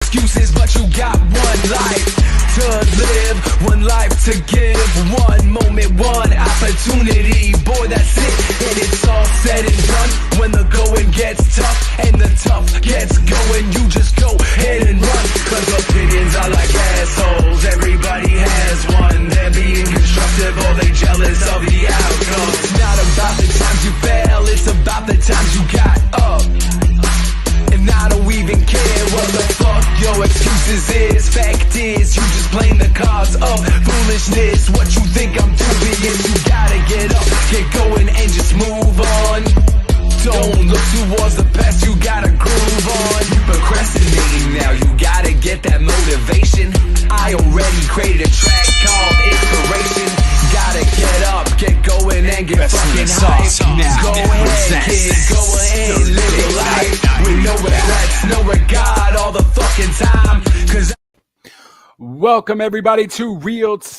excuses, but you got one life to live, one life to give, one moment, one opportunity. Boy, that's it, and it's all said and done. When the going gets tough and the tough gets going, you just go ahead and run. Cause opinions are like assholes, everybody has one. They're being constructive or they jealous of the outcome. It's not about the times you fail, it's about the times you got up. And I don't even care what the fuck your excuses is. Fact is, you just playing the cards of foolishness. What you think I'm doing is you gotta get up, get going and just move on. Don't look towards the past, you gotta groove on. You procrastinating now, you gotta get that motivation. I already created a track called Inspiration. Gotta get up, get going and get fucking hype. Go ahead, kid, go ahead and live your life. With no regrets, no regard all the fucking time. Cause Welcome everybody to Wrestling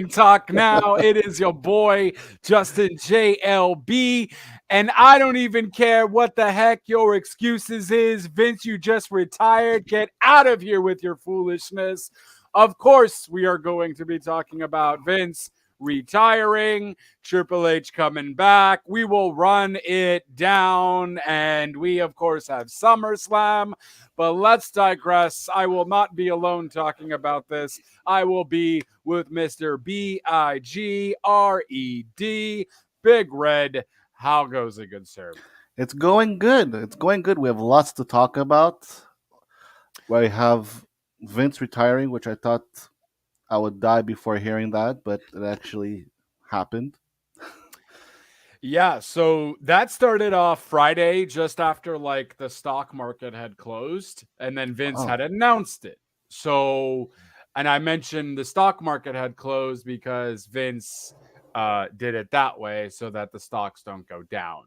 Talk Now. It is your boy Justin JLB, and I don't even care what the heck your excuses is. Vince, you just retired. Get out of here with your foolishness. Of course, we are going to be talking about Vince retiring, Triple H coming back. We will run it down, and we, of course, have SummerSlam. But let's digress. I will not be alone talking about this. I will be with Mr. BIGRED, Big Red. How goes it, good sir? It's going good. It's going good. We have lots to talk about. We have Vince retiring, which I thought I would die before hearing that, but it actually happened. Yeah, so that started off Friday just after like the stock market had closed, and then Vince had announced it. So, and I mentioned the stock market had closed because Vince did it that way so that the stocks don't go down.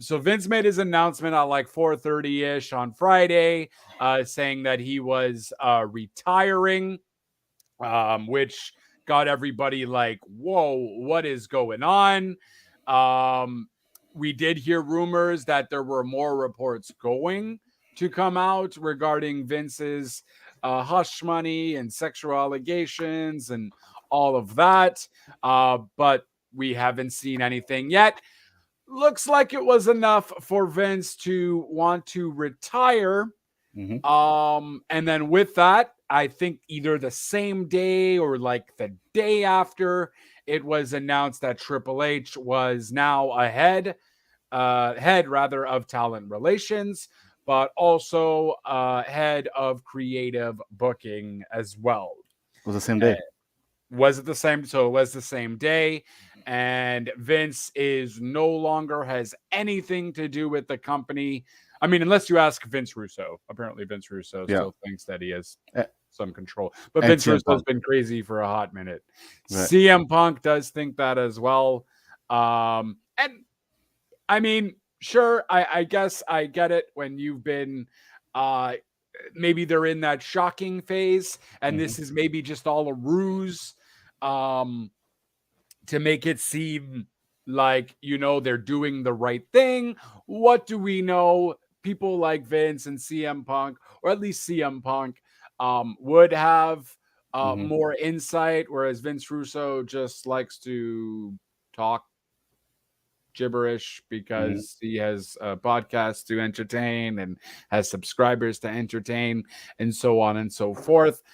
So Vince made his announcement at like 4:30-ish on Friday, saying that he was retiring, which got everybody like, whoa, what is going on? We did hear rumors that there were more reports going to come out regarding Vince's hush money and sexual allegations and all of that. But we haven't seen anything yet. Looks like it was enough for Vince to want to retire. Mm-hmm. And then with that, I think either the same day or like the day after, it was announced that Triple H was now head of talent relations, but also head of creative booking as well. It was the same day. Was it the same? So it was the same day. And Vince is no longer has anything to do with the company. I mean, unless you ask Vince Russo. Apparently Vince Russo still thinks that he has some control. But Vince Russo's been crazy for a hot minute. Right. CM Punk does think that as well. And I mean, sure, I guess I get it when you've been maybe they're in that shocking phase, and this is maybe just all a ruse to make it seem like, you know, they're doing the right thing. What do we know? People like Vince and CM Punk, or at least CM Punk, would have more insight, whereas Vince Russo just likes to talk gibberish because he has a podcast to entertain and has subscribers to entertain and so on and so forth.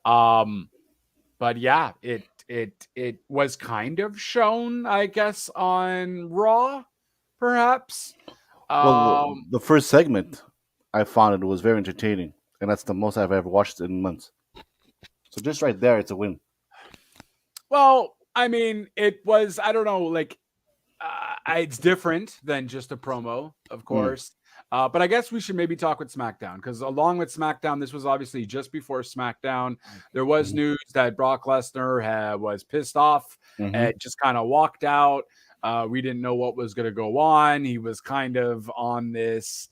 But yeah, it was kind of shown, I guess, on Raw, perhaps. Well, the first segment, I found it was very entertaining, and that's the most I've ever watched in months. So just right there, it's a win. Well, I mean, it was, I don't know, like, it's different than just a promo, of course. But I guess we should maybe talk with SmackDown, because along with SmackDown, this was obviously just before SmackDown. There was news that Brock Lesnar was pissed off and just kind of walked out. We didn't know what was going to go on. He was kind of on this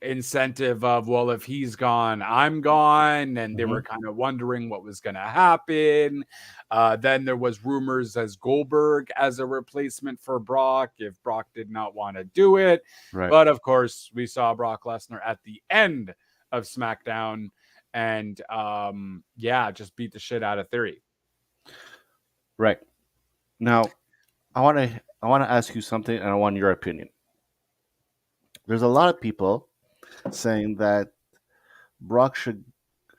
incentive of, well, if he's gone, I'm gone, and they were Mhm. kind of wondering what was going to happen. Then there was rumors as Goldberg as a replacement for Brock if Brock did not want to do it. Right. But of course, we saw Brock Lesnar at the end of SmackDown, and yeah, just beat the shit out of Theory. Right. Now, I want to ask you something, and I want your opinion. There's a lot of people saying that Brock should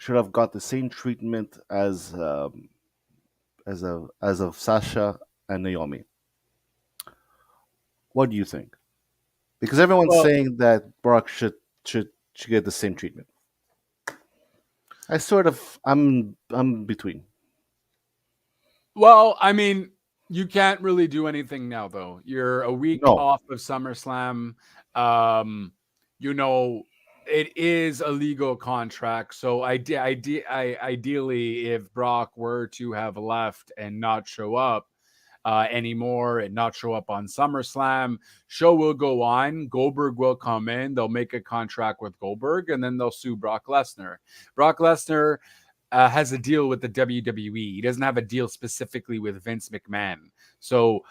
have got the same treatment as of Sasha and Naomi. What do you think? Because everyone's Well, saying that Brock should get the same treatment. I'm between. Well, I mean, you can't really do anything now, though. You're a week No. off of SummerSlam. Um, you know, it is a legal contract. So ideally, if Brock were to have left and not show up anymore and not show up on SummerSlam, show will go on. Goldberg will come in. They'll make a contract with Goldberg, and then they'll sue Brock Lesnar. Brock Lesnar has a deal with the WWE. He doesn't have a deal specifically with Vince McMahon. So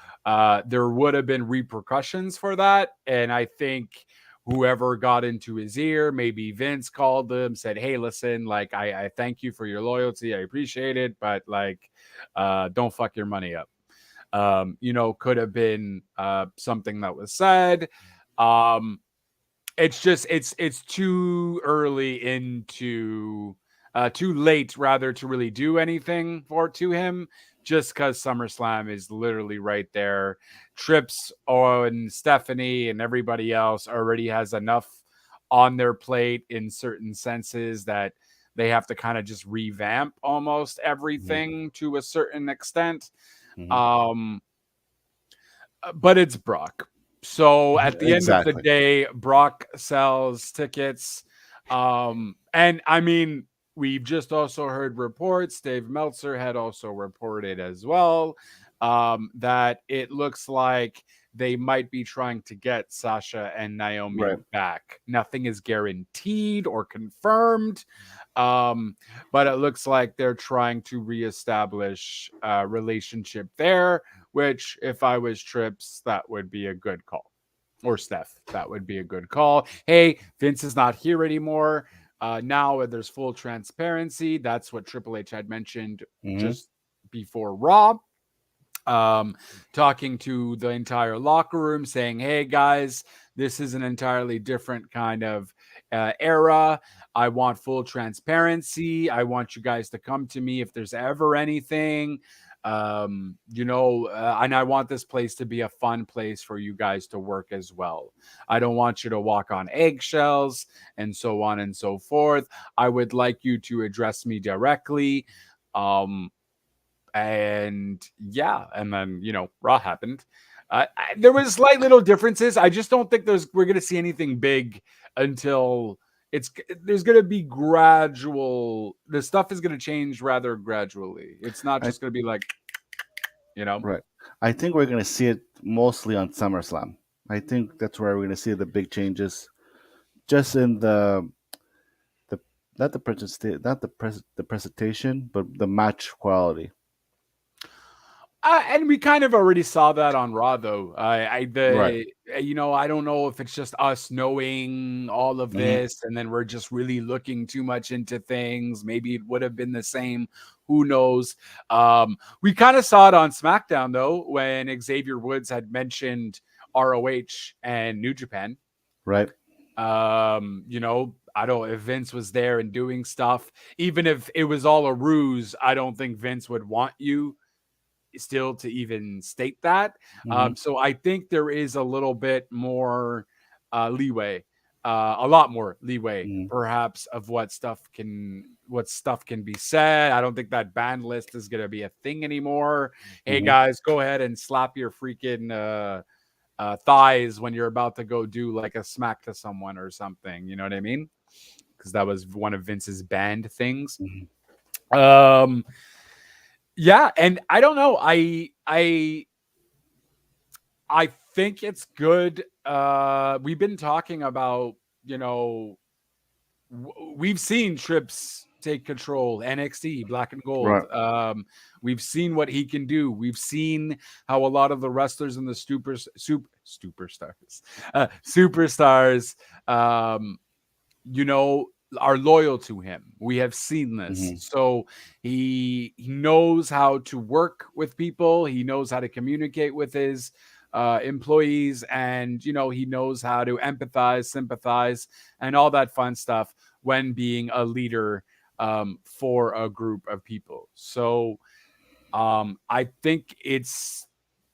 there would have been repercussions for that. And I think whoever got into his ear, maybe Vince called him, said, hey, listen, like, I thank you for your loyalty. I appreciate it. But like, don't fuck your money up. Could have been something that was said. It's just it's too early into too late rather to really do anything to him, just because SummerSlam is literally right there. Trips on Stephanie and everybody else already has enough on their plate in certain senses that they have to kind of just revamp almost Mhm. everything to a certain extent. Mhm. Um, but it's Brock. So at the end of the Exactly. day, Brock sells tickets. And I mean, we've just also heard reports, Dave Meltzer had also reported as well, that it looks like they might be trying to get Sasha and Naomi Right. back. Nothing is guaranteed or confirmed, but it looks like they're trying to reestablish a relationship there, which if I was Trips, that would be a good call. Or Steph, that would be a good call. Hey, Vince is not here anymore. Now there's full transparency. That's what Triple H had mentioned Hmm. just before Raw. Talking to the entire locker room, saying, hey guys, this is an entirely different kind of era. I want full transparency. I want you guys to come to me if there's ever anything. And I want this place to be a fun place for you guys to work as well. I don't want you to walk on eggshells and so on and so forth. I would like you to address me directly. Um, and yeah, and then Raw happened. There was slight little differences. I just don't think we're going to see anything big until there's going to be gradual. The stuff is going to change rather gradually. It's not I just going to be like Right. I think we're gonna see it mostly on SummerSlam. I think that's where we're gonna see the big changes, just in the not the presentation, the presentation, but the match quality. And we kind of already saw that on Raw, though. Right. I don't know if it's just us knowing all of Hmm. this, and then we're just really looking too much into things. Maybe it would have been the same. Who knows? We kind of saw it on SmackDown, though, when Xavier Woods had mentioned ROH and New Japan. Right. I don't if Vince was there and doing stuff, even if it was all a ruse, I don't think Vince would want you still to even state that. Hmm. So I think there is a little bit more leeway, a lot more leeway, Hmm. perhaps, of what stuff can be said. I don't think that ban list is going to be a thing anymore. Hey Hmm. guys, go ahead and slap your freaking thighs when you're about to go do like a smack to someone or something. You know what I mean? Because that was one of Vince's banned things. Hmm. Um, yeah, and I don't know. I think it's good. We've been talking about you know, we've seen Trips take control, NXT, Black and Gold. Right. We've seen what he can do. We've seen how a lot of the wrestlers and the superstars, you know, are loyal to him. We have seen this. Hmm. So he knows how to work with people. He knows how to communicate with his employees, and you know, he knows how to empathize, sympathize, and all that fun stuff when being a leader for a group of people. So I think it's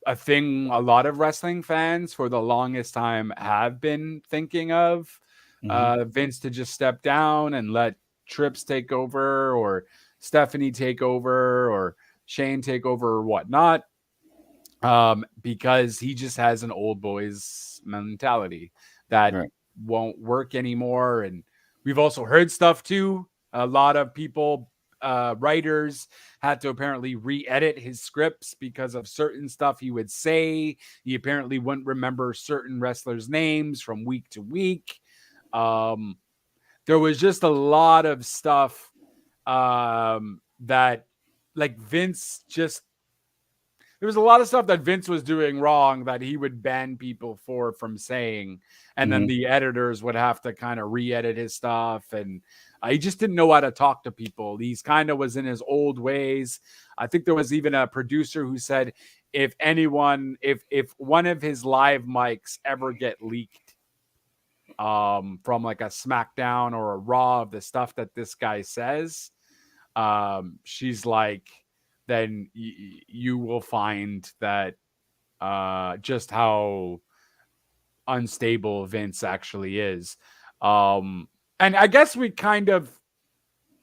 a thing a lot of wrestling fans for the longest time have been thinking of, Hmm. Vince to just step down and let Trips take over, or Stephanie take over, or Shane take over, or whatnot, because he just has an old boys mentality that Right. won't work anymore. And we've also heard stuff too. A lot of people, writers, had to apparently re-edit his scripts because of certain stuff he would say. He apparently wouldn't remember certain wrestlers' names from week to week. Um, there was just a lot of stuff that, like, Vince just, there was a lot of stuff that Vince was doing wrong that he would ban people for from saying, and then Hmm. the editors would have to kind of re-edit his stuff, and he just didn't know how to talk to people. He's kind of was in his old ways. I think there was even a producer who said if anyone, if one of his live mics ever get leaked from like a SmackDown or a Raw of the stuff that this guy says, she's like, then you will find that just how unstable Vince actually is. And I guess we kind of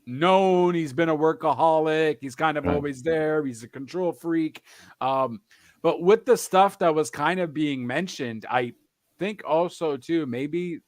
known he's been a workaholic. He's kind of Right. always there. He's a control freak. Um, but with the stuff that was kind of being mentioned, I think also too, maybe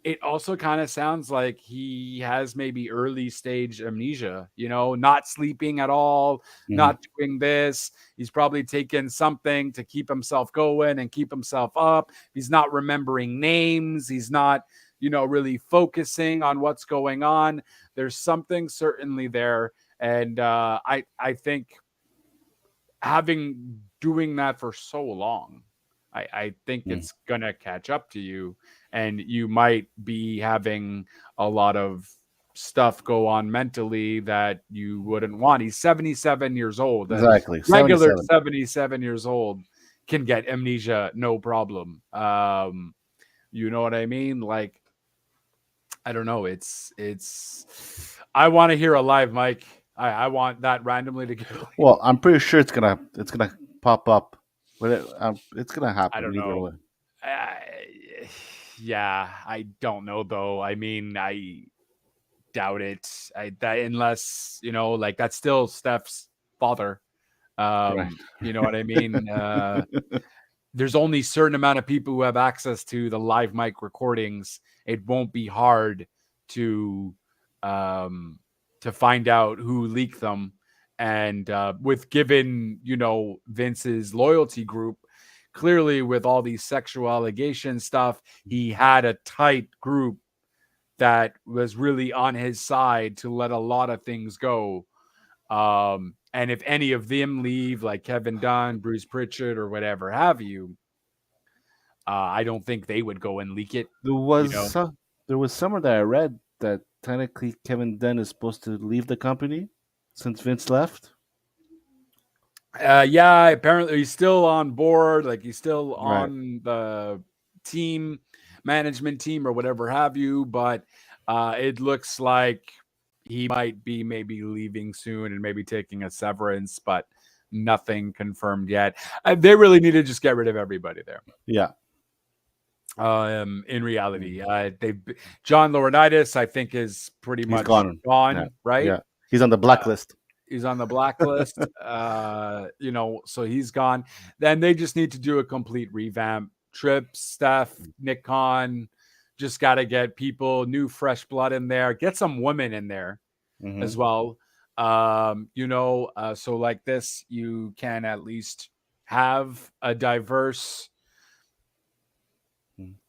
it also kind of sounds like he has maybe early stage amnesia, you know, not sleeping at all, Hmm. not doing this. He's probably taken something to keep himself going and keep himself up. He's not remembering names. He's not, you know, really focusing on what's going on. There's something certainly there. And I think having doing that for so long, I think Hmm. it's gonna catch up to you, and you might be having a lot of stuff go on mentally that you wouldn't want. He's 77 years old. A Exactly. regular 77. 77 years old can get amnesia, no problem. You know what I mean? Like, I don't know. It's. I want to hear a live mic. I want that randomly to go. Well, I'm pretty sure it's gonna pop up, but it's gonna I happen don't either know. way. I, yeah, I don't know though. I mean, I doubt it. I that unless, you know, like that's still Steph's father. Right. You know what I mean? There's only certain amount of people who have access to the live mic recordings. It won't be hard to um to find out who leaked them. And with given, you know, Vince's loyalty group, clearly with all these sexual allegation stuff, he had a tight group that was really on his side to let a lot of things go. And if any of them leave, like Kevin Dunn, Bruce Pritchard, or whatever have you, I don't think they would go and leak it. There You was know, some, there was somewhere that I read that technically Kevin Dunn is supposed to leave the company since Vince left. yeah, apparently he's still on board, like he's still Right. on the team, management team, or whatever have you. But it looks like he might be maybe leaving soon and maybe taking a severance, but nothing confirmed yet. They really need to just get rid of everybody there. Yeah. In reality, they John Laurinaitis, I think, is pretty He's much gone. Yeah. gone, right? Yeah. He's on the blacklist. He's on the blacklist. You know, so he's gone. Then they just need to do a complete revamp. Tripp, Steph, Nick Khan, just got to get people, new fresh blood in there. Get some women in there Hmm. as well. You know, so like this, you can at least have a diverse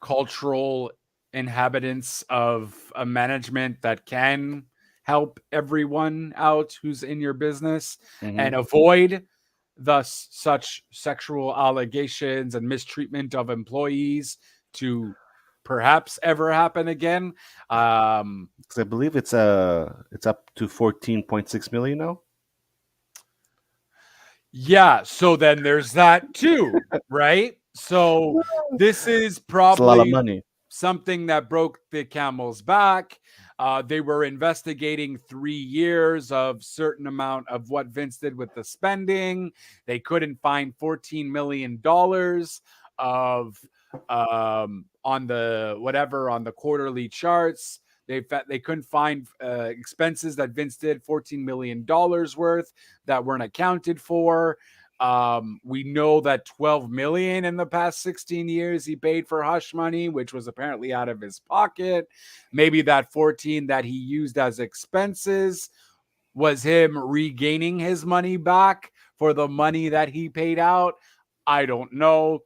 cultural inhabitants of a management that can help everyone out who's in your business Mm-hmm. and avoid thus such sexual allegations and mistreatment of employees to perhaps ever happen again. Um, 'Cause I believe it's up to 14.6 million now. yeah, so then there's that too, right? So this is It's a lot of probably money. something that broke the camel's back. They were investigating 3 years of certain amount of what Vince did with the spending. They couldn't find $14 million of on the whatever on the quarterly charts. They couldn't find expenses that Vince did $14 million worth that weren't accounted for. We know that 12 million in the past 16 years he paid for hush money, which was apparently out of his pocket. Maybe that 14 that he used as expenses was him regaining his money back for the money that he paid out. I don't know,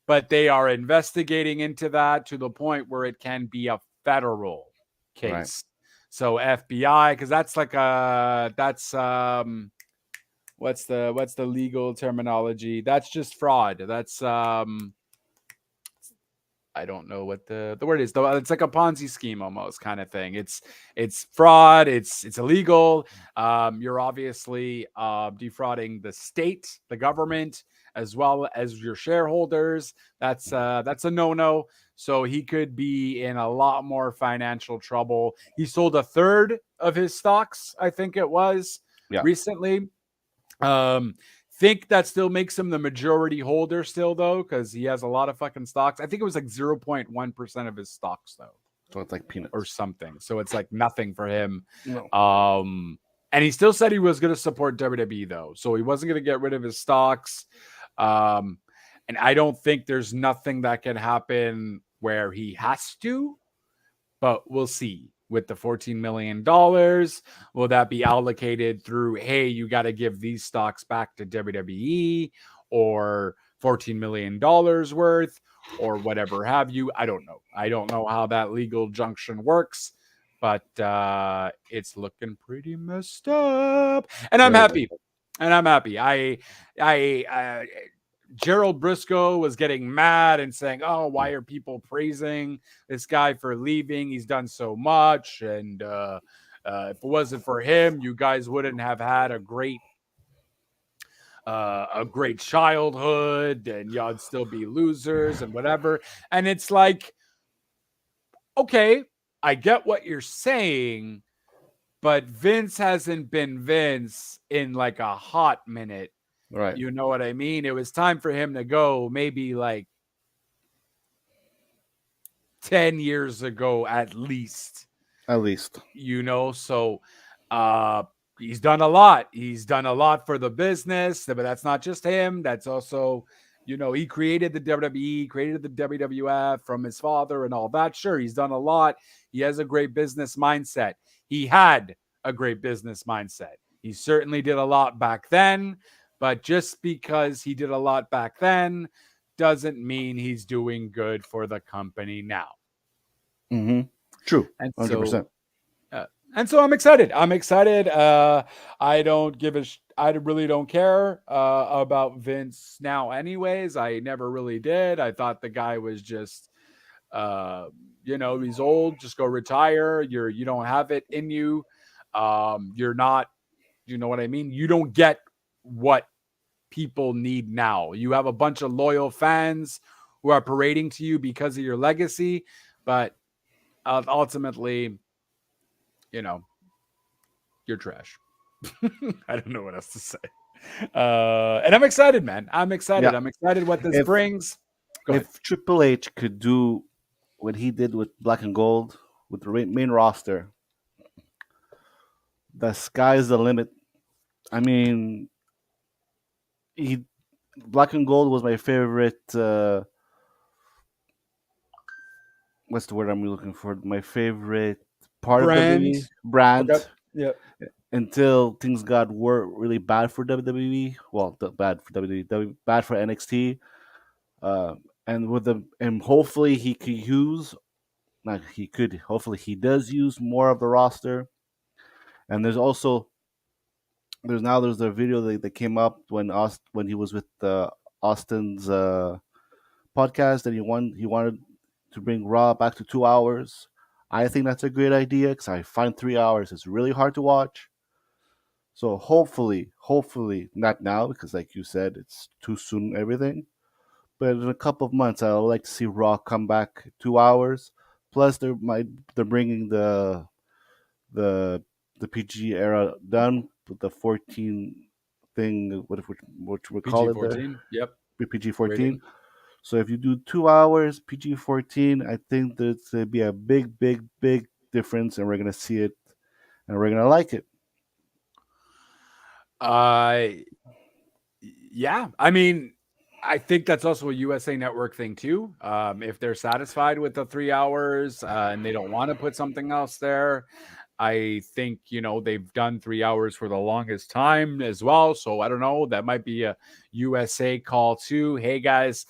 but they are investigating into that to the point where it can be a federal Right. case. So FBI, because that's like a that's what's the legal terminology? That's just fraud. That's I don't know what the word is though. It's like a Ponzi scheme almost kind of thing. It's fraud. It's illegal. You're obviously defrauding the state, the government, as well as your shareholders. That's a no-no. So he could be in a lot more financial trouble. He sold a third of his stocks, I think it was, Yeah. recently. Think that still makes him the majority holder still though, because he has a lot of fucking stocks. I think it was like 0.1% of his stocks though, So it's like peanuts. or something. So it's like nothing for him. No. And he still said he was going to support WWE though, so he wasn't going to get rid of his stocks. And I don't think there's nothing that can happen where he has to, but we'll see. With the $14 million, will that be allocated through, hey, you got to give these stocks back to WWE, or $14 million worth, or whatever have you? I don't know. I don't know how that legal junction works, but it's looking pretty messed up. And I'm happy. And I'm happy. I Gerald Briscoe was getting mad and saying, "Oh, why are people praising this guy for leaving? He's done so much, and if it wasn't for him, you guys wouldn't have had a great childhood, and y'all'd still be losers and whatever." And it's like, okay, I get what you're saying, but Vince hasn't been Vince in like a hot minute. Right. You know what I mean? It was time for him to go maybe like 10 years ago at least. At least. You know, so he's done a lot. He's done a lot for the business, but that's not just him. That's also, you know, he created the WWE, created the WWF from his father and all that. Sure, he's done a lot. He has a great business mindset. He had a great business mindset. He certainly did a lot back then. But just because he did a lot back then doesn't mean he's doing good for the company now. Mm-hmm. True. And 100%. so I'm excited. I'm excited. I don't give I really don't care about Vince now anyways. I never really did. I thought the guy was just you know, he's old, just go retire. You don't have it in you. You're not, you know what I mean? You don't get what people need now. You have a bunch of loyal fans who are parading to you because of your legacy, but ultimately, you know, you're trash. I don't know what else to say. And I'm excited, man. I'm excited. Yeah. I'm excited what this brings. Go ahead. If Triple H could do what he did with Black and Gold, with the main roster, the sky's the limit. I mean, Black and Gold was my favorite. What's the word I'm looking for? My favorite part of WWE brand. Okay. Yeah. Until things got really bad for WWE. Well, bad for WWE, bad for NXT. And hopefully he could use Like he could, hopefully, he does use more of the roster. And there's also there's a video that came up when he was with Austin's podcast, and he wanted to bring Raw back to 2 hours. I think that's a great idea because I find 3 hours is really hard to watch. So hopefully not now because, like you said, it's too soon. Everything, but in a couple of months, I would like to see Raw come back 2 hours. Plus, they're bringing the the PG era done with the 14 thing, what we call PG it there, 14. Yep. PG 14. Rating. So if you do 2 hours PG 14, I think there's gonna be a big difference, and we're gonna see it, and we're gonna like it. Uh, yeah. I mean, I think that's also a USA Network thing too. If they're satisfied with the 3 hours and they don't want to put something else there, I think they've done 3 hours for the longest time as well. So I don't know. That might be a USA call too. Hey guys,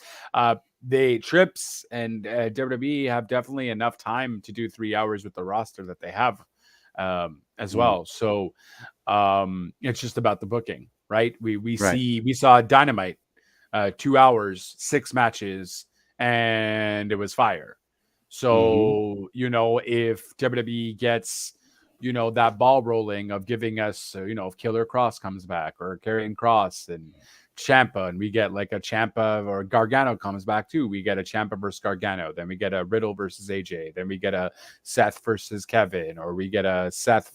they Trips and WWE have definitely enough time to do 3 hours with the roster that they have as well. So it's just about the booking, right? We saw Dynamite. 2 hours, 6 matches, and it was fire. So, if WWE gets, that ball rolling of giving us, if Killer Cross comes back or Karrion Cross and Ciampa, and we get like a Ciampa or Gargano comes back too. We get a Ciampa versus Gargano. Then we get a Riddle versus AJ. Then we get a Seth versus Kevin, or we get a Seth,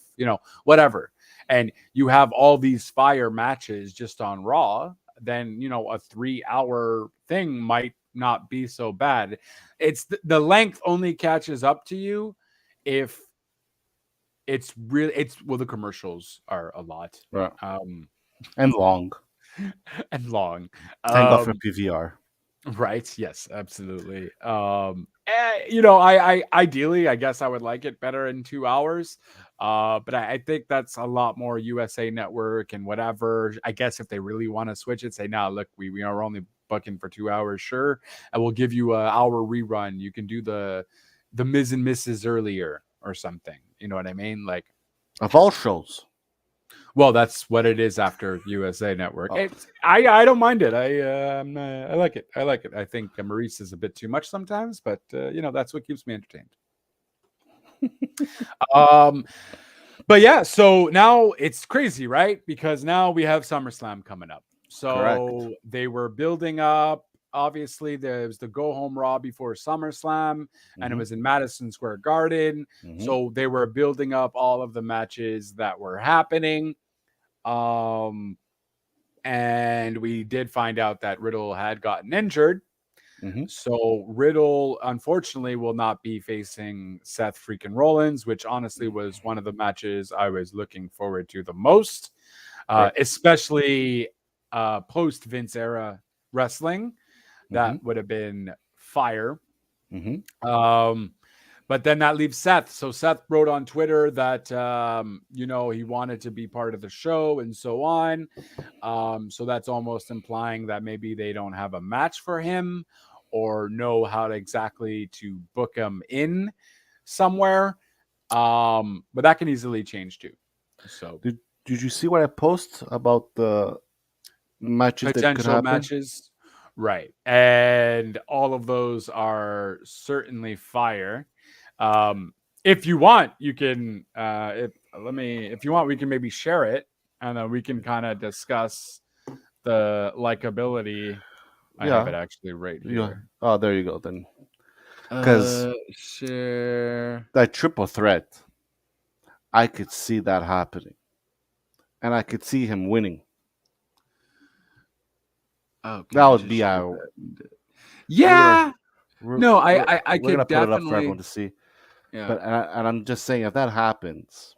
whatever. And you have all these fire matches just on Raw. Then a 3-hour thing might not be so bad. It's the length only catches up to you if it's really the commercials are a lot, right. And long and long. Thank God for PVR. Right. Yes, absolutely. I ideally, I guess I would like it better in 2 hours. But I think that's a lot more USA Network and whatever. I guess if they really want to switch it, say, now look, we are only booking for 2 hours, sure. And we'll give you an hour rerun. You can do the Ms. and Mrs. earlier or something. You know what I mean? Like of all shows. Well, that's what it is after USA Network. Oh. I don't mind it. I like it. I like it. I think Maurice is a bit too much sometimes, but that's what keeps me entertained. But yeah, so now it's crazy, right? Because now we have SummerSlam coming up. So Correct. They were building up. Obviously, there was the go home Raw before SummerSlam, and it was in Madison Square Garden. So they were building up all of the matches that were happening. And we did find out that Riddle had gotten injured. So Riddle, unfortunately, will not be facing Seth freaking Rollins, which honestly was one of the matches I was looking forward to the most, especially post Vince era wrestling. That would have been fire. But then that leaves Seth. So Seth wrote on Twitter that, he wanted to be part of the show and so on. So that's almost implying that maybe they don't have a match for him or know how to exactly to book him in somewhere. But that can easily change too. So did you see what I post about the matches that could happen? Matches? Right. And all of those are certainly fire. If you want, you can if you want, we can maybe share it and then we can kind of discuss the likability. I have it actually right here. Yeah. Oh, there you go then. Because share that triple threat, I could see that happening. And I could see him winning. Oh, that would be our. Yeah. I could could put it up for definitely everyone to see. Yeah. But and I'm just saying, if that happens.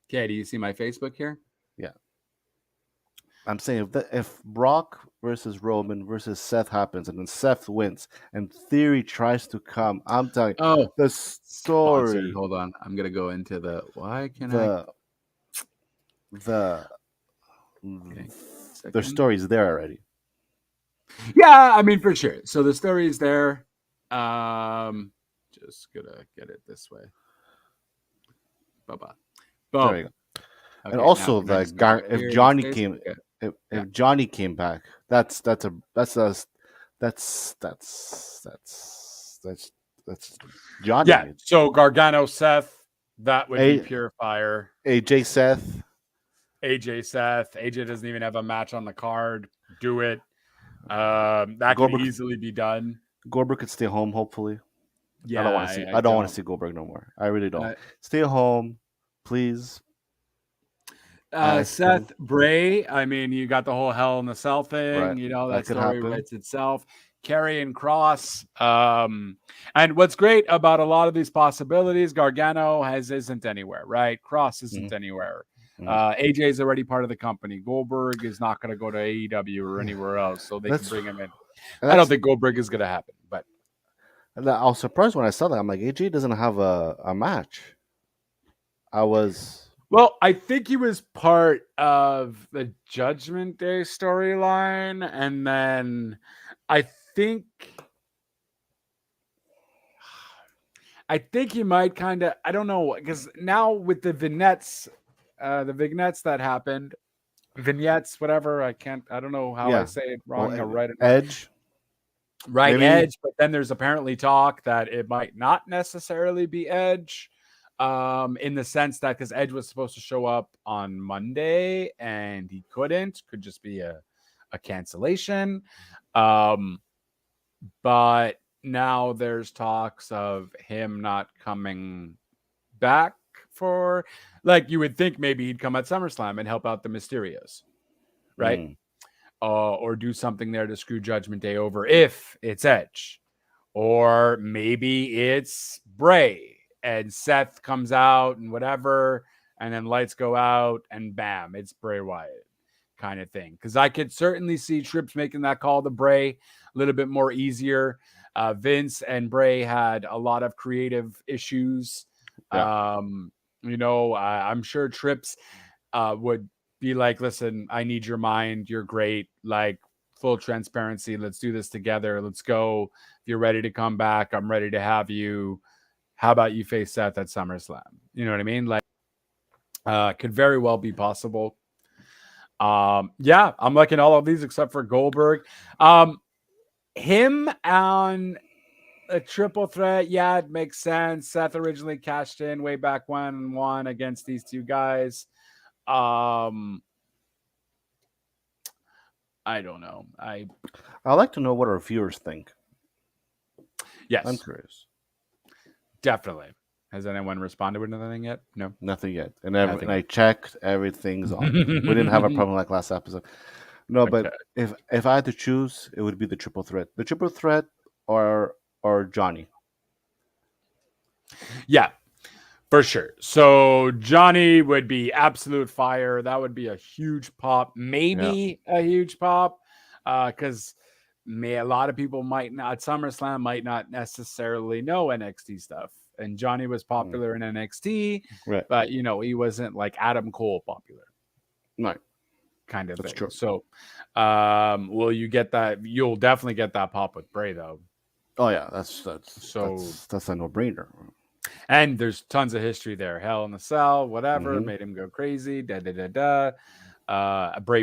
Okay, do you see my Facebook here? Yeah. I'm saying if Brock versus Roman versus Seth happens and then Seth wins and Theory tries to come, I'm telling you, the story. Sponsored. Hold on, I'm gonna go into the. Why can their story's there already. Yeah, I mean for sure. So the story's there. Just gonna get it this way. Bye-bye. There Boom. you go. Okay, And now also, can I the just go if here in Johnny space? came, Okay. if, Yeah. if Johnny came back, that's that's Johnny. Yeah. So Gargano, Seth, that would be A, pure fire. AJ Seth. AJ, Seth. AJ doesn't even have a match on the card. Do it. That could Goldberg, easily be done. Goldberg could stay home. Hopefully, I Yeah, don't want to see. I I don't want to don't. see Goldberg no more. I really don't. Uh, Stay home, please. I think Seth Bray. I mean, you got the whole Hell in the Cell thing. right You know that that could story happen. writes itself. Carry and Cross. And what's great about a lot of these possibilities, Gargano isn't anywhere, right? Cross isn't Mhm. anywhere. Mhm. AJ is already part of the company. Goldberg is not going to go to AEW or Yeah. anywhere else, so they can That's bring him in. and I don't that's. think Goldberg is going to happen, but I was surprised when I saw that. I'm like, AJ doesn't have a match. I was. well, I think he was part of the Judgment Day storyline, and then I think he might kind of, I don't know, because now with the vignettes that happened, vignettes, whatever, I don't know how I Yeah. say it Well, wrong or right. Edge. Right, Maybe. Edge, but then there's apparently talk that it might not necessarily be Edge, in the sense that because Edge was supposed to show up on Monday and he couldn't, could just be a cancellation. But now there's talks of him not coming back for, like, you would think maybe he'd come at SummerSlam and help out the Mysterios, right? Mm. Or do something there to screw Judgment Day over if it's Edge. Or maybe it's Bray and Seth comes out and whatever, and then lights go out and bam, it's Bray Wyatt kind of thing. Because I could certainly see Trips making that call to Bray a little bit more easier. Vince and Bray had a lot of creative issues. Yeah. I'm sure Trips would be like, listen, I need your mind. You're great. Like, full transparency. Let's do this together. Let's go. If you're ready to come back, I'm ready to have you. How about you face Seth at SummerSlam? You know what I mean? Like, could very well be possible. Yeah, I'm liking all of these except for Goldberg. Him on a triple threat, yeah, it makes sense. Seth originally cashed in way back when and won against these two guys. I don't know. I'd like to know what our viewers think. Yes, I'm curious. definitely. Has anyone responded with anything yet? No, Nothing yet. And Nothing I checked. Everything's on. We didn't have a problem like last episode. No, Okay. but if I had to choose, it would be the triple threat. The triple threat or Johnny. Yeah, for sure. So Johnny would be absolute fire. That would be a huge pop, maybe a huge pop, because a lot of people might not, SummerSlam might not necessarily know NXT stuff. And Johnny was popular in NXT, Right. but he wasn't like Adam Cole popular. Right. Kind of That's thing. true. So, will you get that? You'll definitely get that pop with Bray, though. Oh yeah, that's a no-brainer. And there's tons of history there. Hell in the Cell, whatever, Mhm. made him go crazy. Bray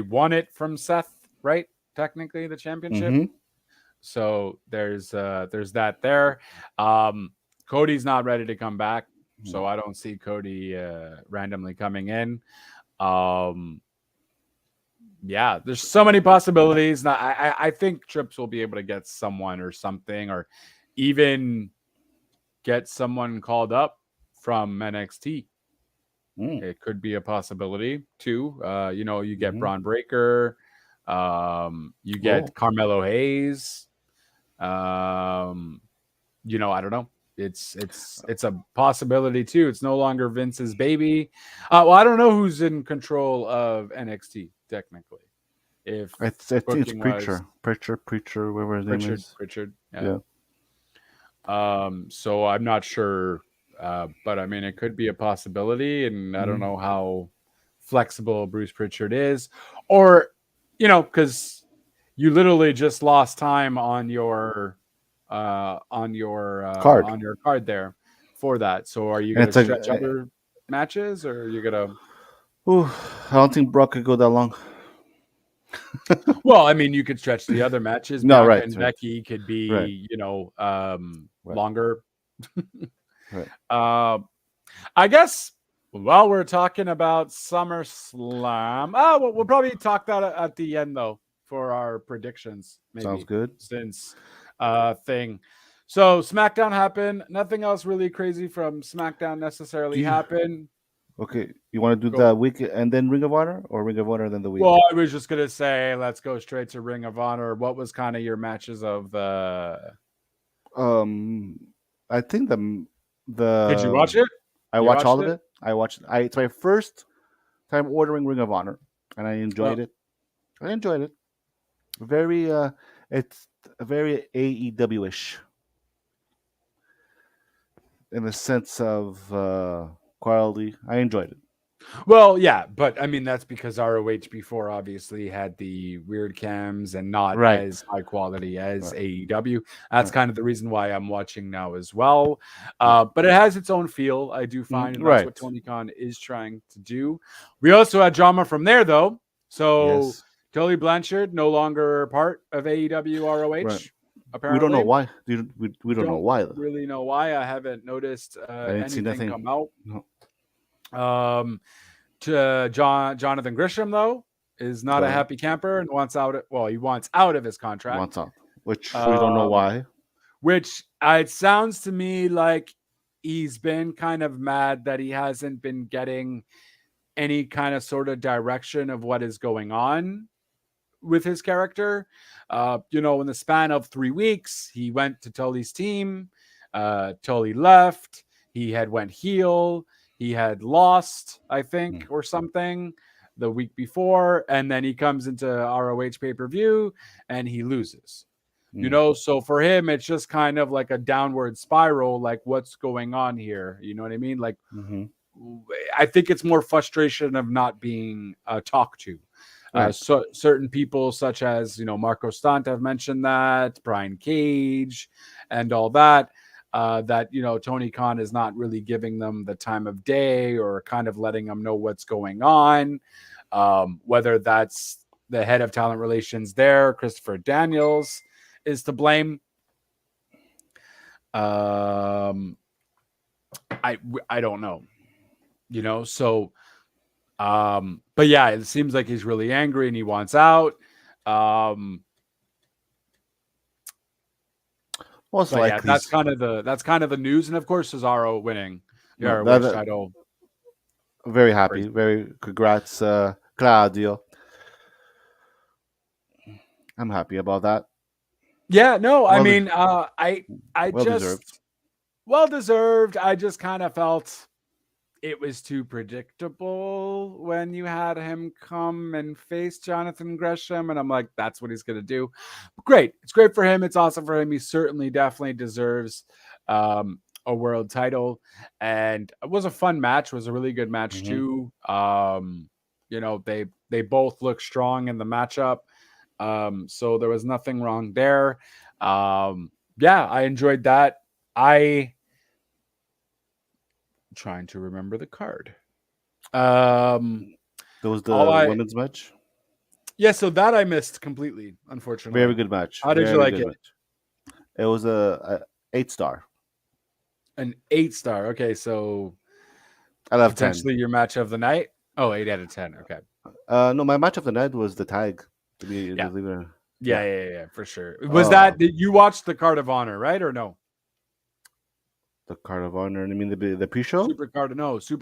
won it from Seth, right? Technically, the championship. Mhm. So there's that there. Cody's not ready to come back, so I don't see Cody randomly coming in. Yeah, there's so many possibilities. Now, I think Trips will be able to get someone or something, or even get someone called up from NXT. It could be a possibility too. You get Braun Breaker, you get Carmelo Hayes. I don't know. It's a possibility too. It's no longer Vince's baby. Well, I don't know who's in control of NXT technically. If I think it's booking-wise- Preacher, whatever his name is. Pritchard. Yeah. So I'm not sure, but I mean, it could be a possibility, and I don't know how flexible Bruce Pritchard is, or because you literally just lost time on your on your Card. card there for that. So are you And going it's to a. stretch other matches, or are you going to? Ooh, I don't think Brock could go that long. Well, I mean, you could stretch the other matches. No, Bianca right, and right, Becky could right, be, right, longer. right. Uh, I guess while we're talking about SummerSlam, we'll probably talk that at the end though for our predictions, Sounds maybe good. since thing. So SmackDown happened. Nothing else really crazy from SmackDown Do necessarily you, happened. okay, you want to do Go. the week and then Ring of Honor, or Ring of Honor and then the week? Well, I was just gonna say, let's go straight to Ring of Honor. What was kind of your matches of the? Um, I think Did you the watch it? I You watch watched all of it? it. It's my first time ordering Ring of Honor, and I Oh, enjoyed it. I enjoyed it. Very it's very AEW ish in the sense of quality. I enjoyed it. well, yeah, but I mean that's because ROH before obviously had the weird cams and not Right, as high quality as right, AEW. That's right, kind of the reason why I'm watching now as well. right, But it has its own feel, I do find, and that's what right. Tony Khan is trying to do. We also had drama from there though. So Yes, Tully Blanchard no longer part of AEW right. ROH. We don't know Apparently, why. We don't know don't why. really know why. I haven't noticed I didn't see anything nothing. come out. No. Um, to Jonathan Grisham though is not a Okay. happy camper and wants out. Well, he wants out of his contract. Wants out, which we don't know Um, why. which it sounds to me like he's been kind of mad that he hasn't been getting any kind of sort of direction of what is going on with his character. In the span of 3 weeks, he went to Tully's team. Tully left. He had went heel. He had lost, I think, Mm, or something the week before, and then he comes into ROH pay-per-view and he loses. mm, So for him, it's just kind of like a downward spiral, like what's going on here? You know what I mean? Like, mm-hmm. I think it's more frustration of not being talked to. Right. So certain people, such as Marco Stunt, have mentioned that Brian Cage and all that. That Tony Khan is not really giving them the time of day or kind of letting them know what's going on. Whether that's the head of talent relations there, Christopher Daniels, is to blame. I don't know. So but yeah, it seems like he's really angry and he wants out. Most But yeah, likely, that's kind of the news, and of course Cesaro winning the no, ROH title. very happy. Crazy. Very congrats, Claudio. I'm happy about that. Yeah, no, I Well, mean, I well deserved. just well deserved. I just kind of felt it was too predictable when you had him come and face Jonathan Gresham, and I'm like, that's what he's gonna do. Great, it's great for him. It's awesome for him. He certainly, definitely deserves a world title, and it was a fun match. It was a really good match Hmm. too. They both look strong in the matchup, so there was nothing wrong there. Yeah, I enjoyed that. Trying to remember the card. That was All the I women's match. Yeah, so that I missed completely, unfortunately. Very good match. How did you Very like good it? match. It was a 8 star. An 8-star. Okay, so I love 10. potentially your match of the night. Oh, 8 out of 10. Okay. No, my match of the night was the tag. To be Yeah. believe it. Yeah, for sure. Was that did you watch the Card of Honor, right? Or no? The Card of Honor. I mean the pre-show. Super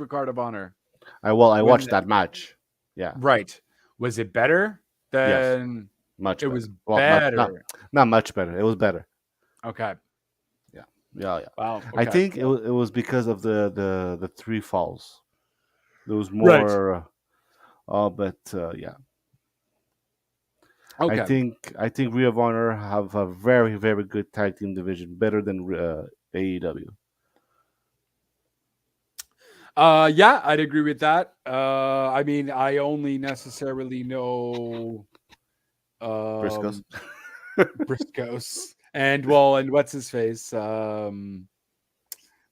Card of Honor. I When watched that match. Yeah. Right. Was it better Yes. than Much it better. was Well, better? not much better. It was better. Okay. Yeah. Wow. I Okay. think it was because of the 3 falls. There was Right. more. But yeah. Okay. I think Ring of Honor have a very very good tag team division, better than AEW. Yeah, I'd agree with that. I mean, I only necessarily know Briscoes. Briscoes And what's his face?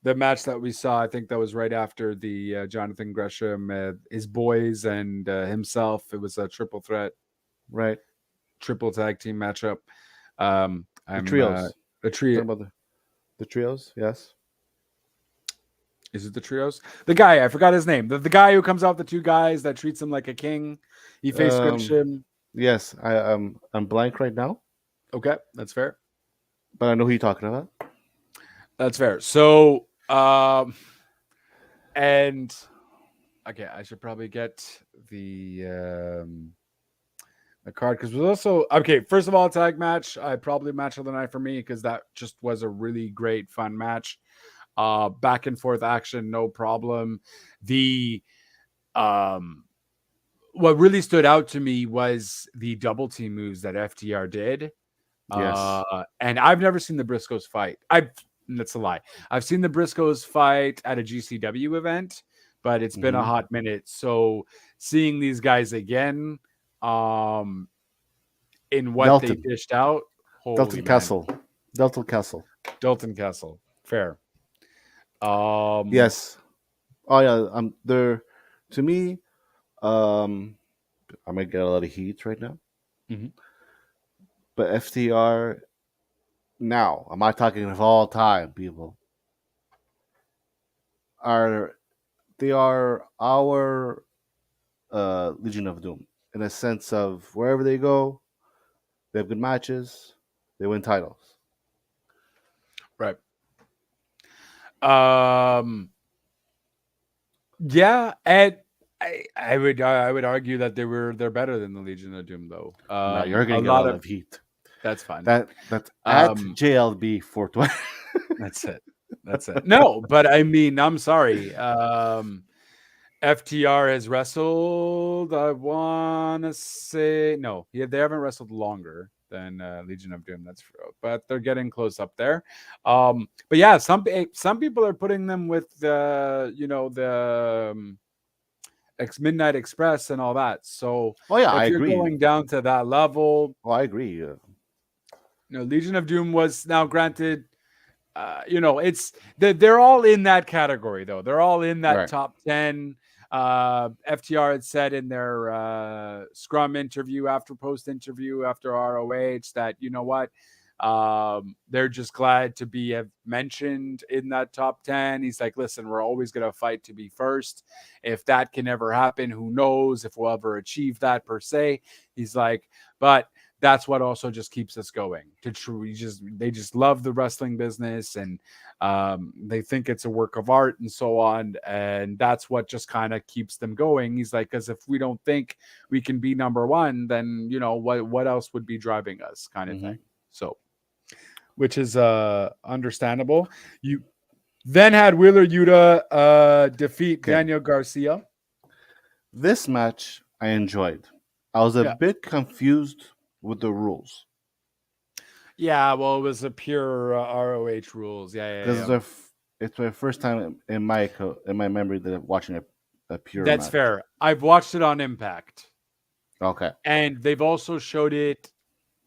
The match that we saw, I think that was right after the Jonathan Gresham, his boys and himself. It was a triple threat, Right. triple tag team matchup. The I'm trios. the Talking trio. about the trios. Yes. Is it the trios? The guy, I forgot his name. The guy who comes out the two guys that treats him like a king. He faced Um. Gresham. Yes. I'm blank right now, Okay, that's fair. but I know who you're talking about. That's fair. So, and okay, I should probably get the card because was also okay. First of all, tag match. I probably match of the night for me because that just was a really great fun match. Back and forth action, no problem. The um what really stood out to me was the double team moves that FTR did. Yes. And I've never seen the Briscoes fight. That's a lie. I've seen the Briscoes fight at a GCW event, but it's been a Hmm. hot minute. So seeing these guys again, um, in what they Delton. dished out, holy Delton man, Castle. Delton Castle. Dalton Castle, fair. Um, Yes. Oh yeah. There. To me, um, I might get a lot of heat right now, mhm. but FTR now. I'm not talking of all time, people. Are they are our Legion of Doom in a sense of wherever they go, they have good matches, they win titles. Right. Um, yeah, and I would argue that they're better than the Legion of Doom though. Now you're A gonna get a lot lot of of heat. that's fine. That's at Um, JLB 420. that's it. That's it. No, but I mean, I'm sorry. FTR has wrestled. I want to say no. Yeah, they haven't wrestled longer than Legion of Doom. That's true, but they're getting close up there. But yeah, some people are putting them with the Midnight Express and all that. So Oh yeah, I if you're agree. going down to that level, Oh, I agree. Legion of Doom was now granted. It's they're all in that category though. They're all in that Right. top 10. FTR had said in their Scrum interview after post interview after ROH that you know what, they're just glad to be mentioned in that top 10. He's like, listen, we're always going to fight to be first. If that can ever happen, who knows if we'll ever achieve that per se. He's like, but that's what also just keeps us going to true. They just love the wrestling business and they think it's a work of art and so on. And that's what just kind of keeps them going. He's like, because if we don't think we can be number one, then what else would be driving us kind of Hmm. thing. So which is understandable. You then had Wheeler Yuta defeat Okay. Daniel Garcia. This match I enjoyed. I was a Yeah. bit confused with the rules Yeah, well, it was a pure ROH rules. because Yeah. it's my first time in my memory that I'm watching a pure That's match. fair. I've watched it on Impact, Okay. and they've also showed it.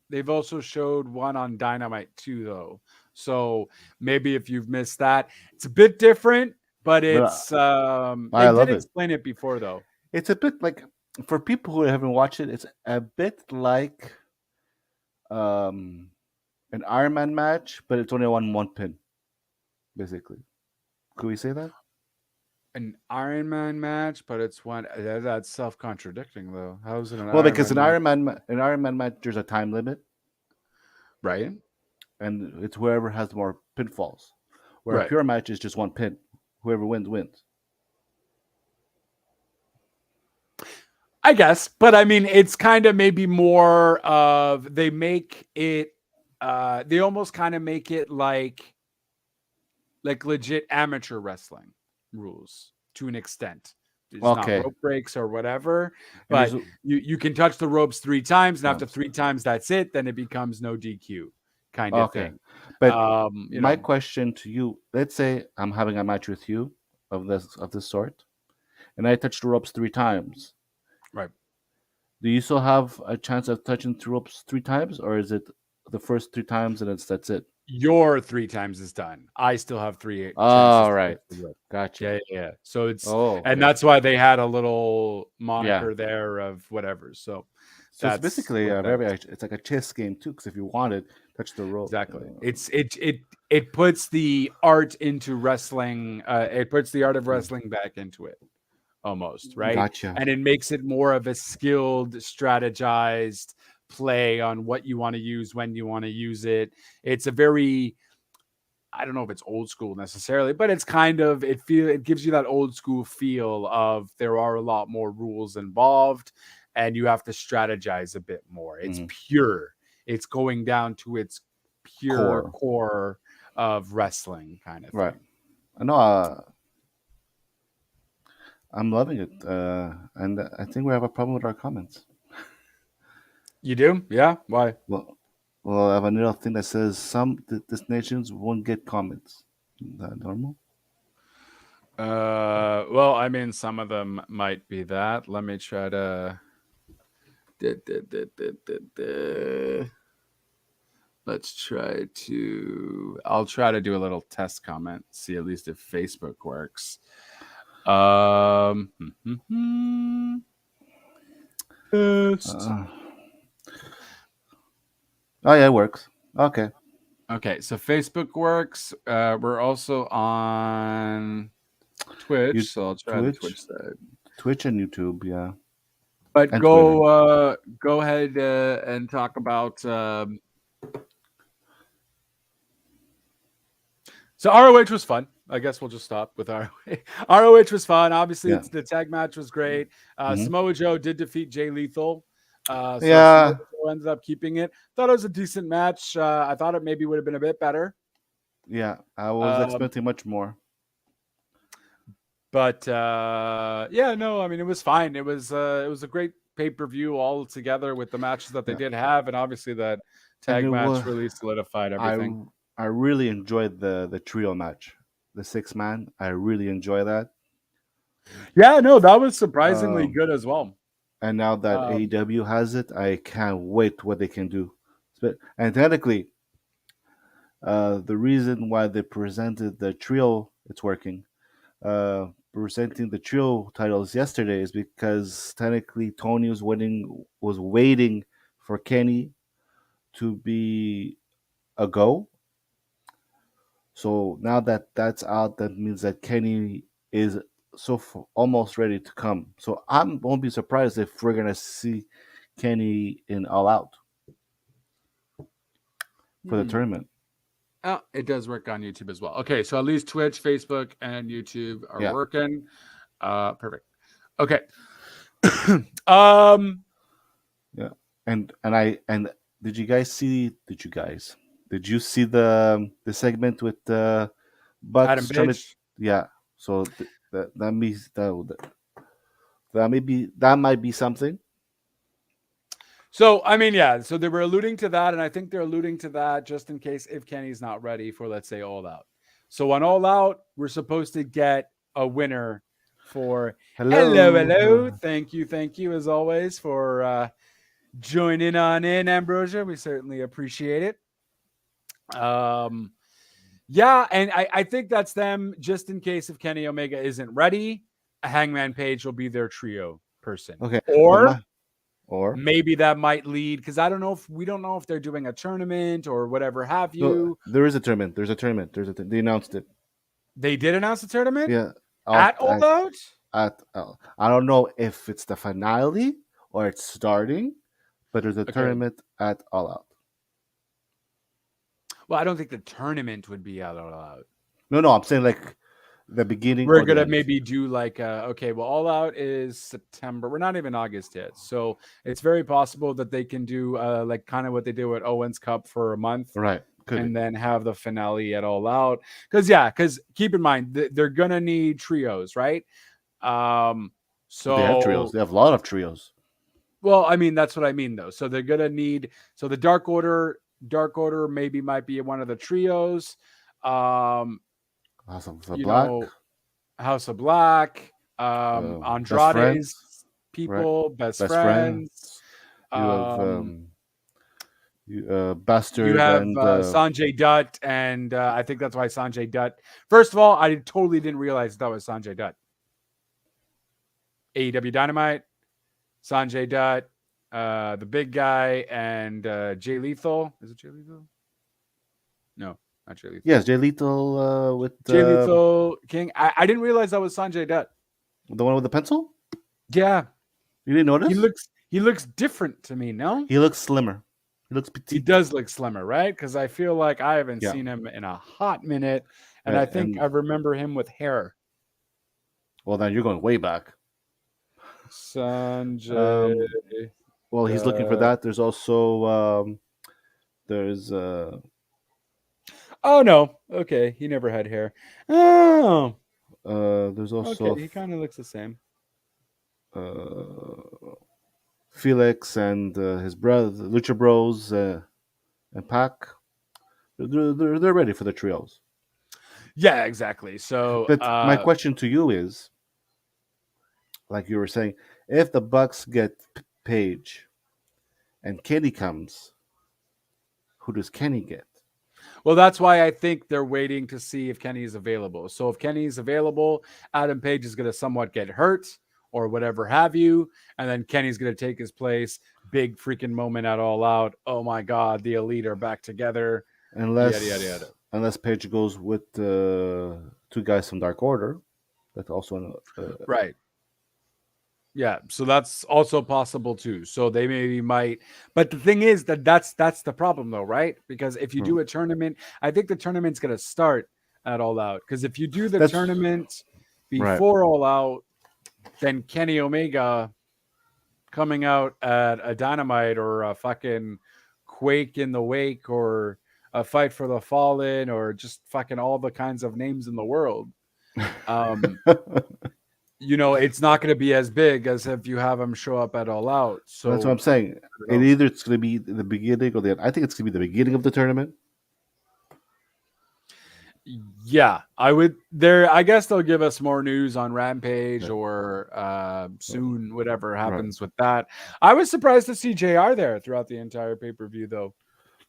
They've also showed one on Dynamite too, though. So maybe if you've missed that, it's a bit different, but But it's I they did love it. explain it before, though. It's a bit like for people who haven't watched it, it's a bit like um an Iron Man match, but it's only one pin, basically. Could we say that? An Iron Man match, but it's one that's self-contradicting, though. How is it an Well, Iron because Man match? An Iron Man match, there's a time limit, Right, and it's whoever has more pinfalls. Where a right. pure match is just one pin, whoever wins wins. I guess, but I mean, it's kind of maybe more of they make it. They almost kind of make it like legit amateur wrestling rules to an extent. It's not Okay, rope breaks or whatever, and there's but you can touch the ropes 3 times, and after times. 3 times, that's it. Then it becomes no DQ kind of Okay, thing. but You my know, question to you: let's say I'm having a match with you of this sort, and I touch the ropes 3 times. right? Do you still have a chance of touching the ropes 3 times, or is it the first 3 times, and that's it. Your 3 times is done. I still have 3 chances. All to right, go through it. gotcha. Yeah. So it's Oh, and okay. that's why they had a little moniker there of whatever. So So it's that's basically what a that very. is. It's like a chess game too, because if you wanted, touch the rope. Exactly. It puts the art into wrestling. It puts the art of wrestling back into it, almost, right? Gotcha. And it makes it more of a skilled, strategized play on what you want to use, when you want to use it. It's a very, I don't know if it's old school necessarily, but it's kind of, it gives you that old school feel of there are a lot more rules involved and you have to strategize a bit more. It's pure. It's going down to its pure core of wrestling kind of thing. Right. I know. I'm loving it, and I think we have a problem with our comments. You do? Yeah. Why? Well, I have a little thing that says some destinations won't get comments. Is that normal? Well, I mean, some of them might be that. Let me try to. Let's try to. I'll try to do a little test comment. See at least if Facebook works. Oh yeah, it works. Okay. Okay, so Facebook works. We're also on Twitch, so I'll try the Twitch side. Twitch and YouTube, yeah. But And go ahead and talk about. So ROH was fun. I guess we'll just stop with ROH. ROH was fun. Obviously, the tag match was great. Samoa Joe did defeat Jay Lethal. So Samoa Joe ended up keeping it. Thought it was a decent match. I thought it maybe would have been a bit better. Yeah, I was expecting much more. But yeah, no, I mean it was fine. It was a great pay-per-view all together with the matches that they did have, and obviously that tag match really solidified everything. I really enjoyed the trio match, the 6-man. I really enjoy that. Yeah, no, that was surprisingly good as well. And now that AEW has it, I can't wait what they can do. And technically, the reason why they presented the trio, it's working. Presenting the trio titles yesterday is because technically Tony was waiting for Kenny to be a go. So now that that's out, that means that Kenny is almost ready to come. So I won't be surprised if we're gonna see Kenny in All Out for the tournament. Oh, it does work on YouTube as well. Okay, so at least Twitch, Facebook, and YouTube are working. Perfect. Okay. Yeah. And did you see the segment with Bucks Adam Page? Yeah. So that means that might be something. So, I mean, yeah. So they were alluding to that, and I think they're alluding to that just in case if Kenny's not ready for, let's say, All Out. So on All Out, we're supposed to get a winner for hello. Thank you as always for joining on in, Ambrosia. We certainly appreciate it. Yeah, and I think that's them just in case if Kenny Omega isn't ready, a Hangman Page will be their trio person. Okay. Or maybe that might lead because we don't know if they're doing a tournament or whatever have you. No, there is a tournament. They announced it. They did announce the tournament? Yeah. At All Out? I don't know if it's the finale or it's starting, but there's a tournament at All Out. Well, I don't think the tournament would be at All Out. No, I'm saying like the beginning. We're gonna maybe do like All Out is September. We're not even August yet, so it's very possible that they can do like kind of what they did with Owens Cup for a month, right? Then have the finale at All Out. Because keep in mind they're gonna need trios, right? So they have trios. They have a lot of trios. Well, I mean that's what I mean though. So they're gonna need the Dark Order maybe might be one of the trios. House of Black, Andrade's people, best friends. You have You Bastard have and Sanjay Dutt, and I think that's why Sanjay Dutt. First of all, I totally didn't realize that was Sanjay Dutt. AEW Dynamite, Sanjay Dutt, the big guy, and Jay Lethal. Is it Jay Lethal? No, not Jay Lethal. yes, Jay Lethal with Jay Lethal King. I didn't realize that was Sanjay Dutt. the one with the pencil. Yeah, You didn't notice? he looks different to me. No, He looks slimmer. He looks he petite. does look slimmer, right? Because I feel like I haven't Yeah. seen him in a hot minute, and Right, I think I remember him with hair. Well, then you're going way back. Sanjay. Well, he's looking for that. There's also there's Oh no. Okay, he never had hair. Oh. there's also Okay, he kind of looks the same. Felix and his brother, Lucha Bros, and Pac. They're ready for the trios. Yeah, exactly. So, But my question to you is, like you were saying, if the Bucks get Paige and Kenny comes, who does Kenny get? well, that's why I think they're waiting to see if Kenny is available. So, if Kenny is available, Adam Page is going to somewhat get hurt or whatever have you, and then Kenny's going to take his place. Big freaking moment at All Out. Oh my God, the Elite are back together. Unless Page goes with two guys from Dark Order, that's also right. Yeah, so that's also possible too. So they maybe might, but the thing is that's the problem though, right? Because if you do a tournament, I think the tournament's going to start at All Out. Because if you do the tournament before All Out, then Kenny Omega coming out at a Dynamite or a fucking Quake in the Wake or a Fight for the Fallen or just fucking all the kinds of names in the world. You know, it's not going to be as big as if you have him show up at All Out. So that's what I'm saying. Either it's going to be the beginning or the end. I think it's going to be the beginning of the tournament. Yeah, I would. I guess they'll give us more news on Rampage or soon, whatever happens with that. I was surprised to see JR there throughout the entire pay-per-view, though.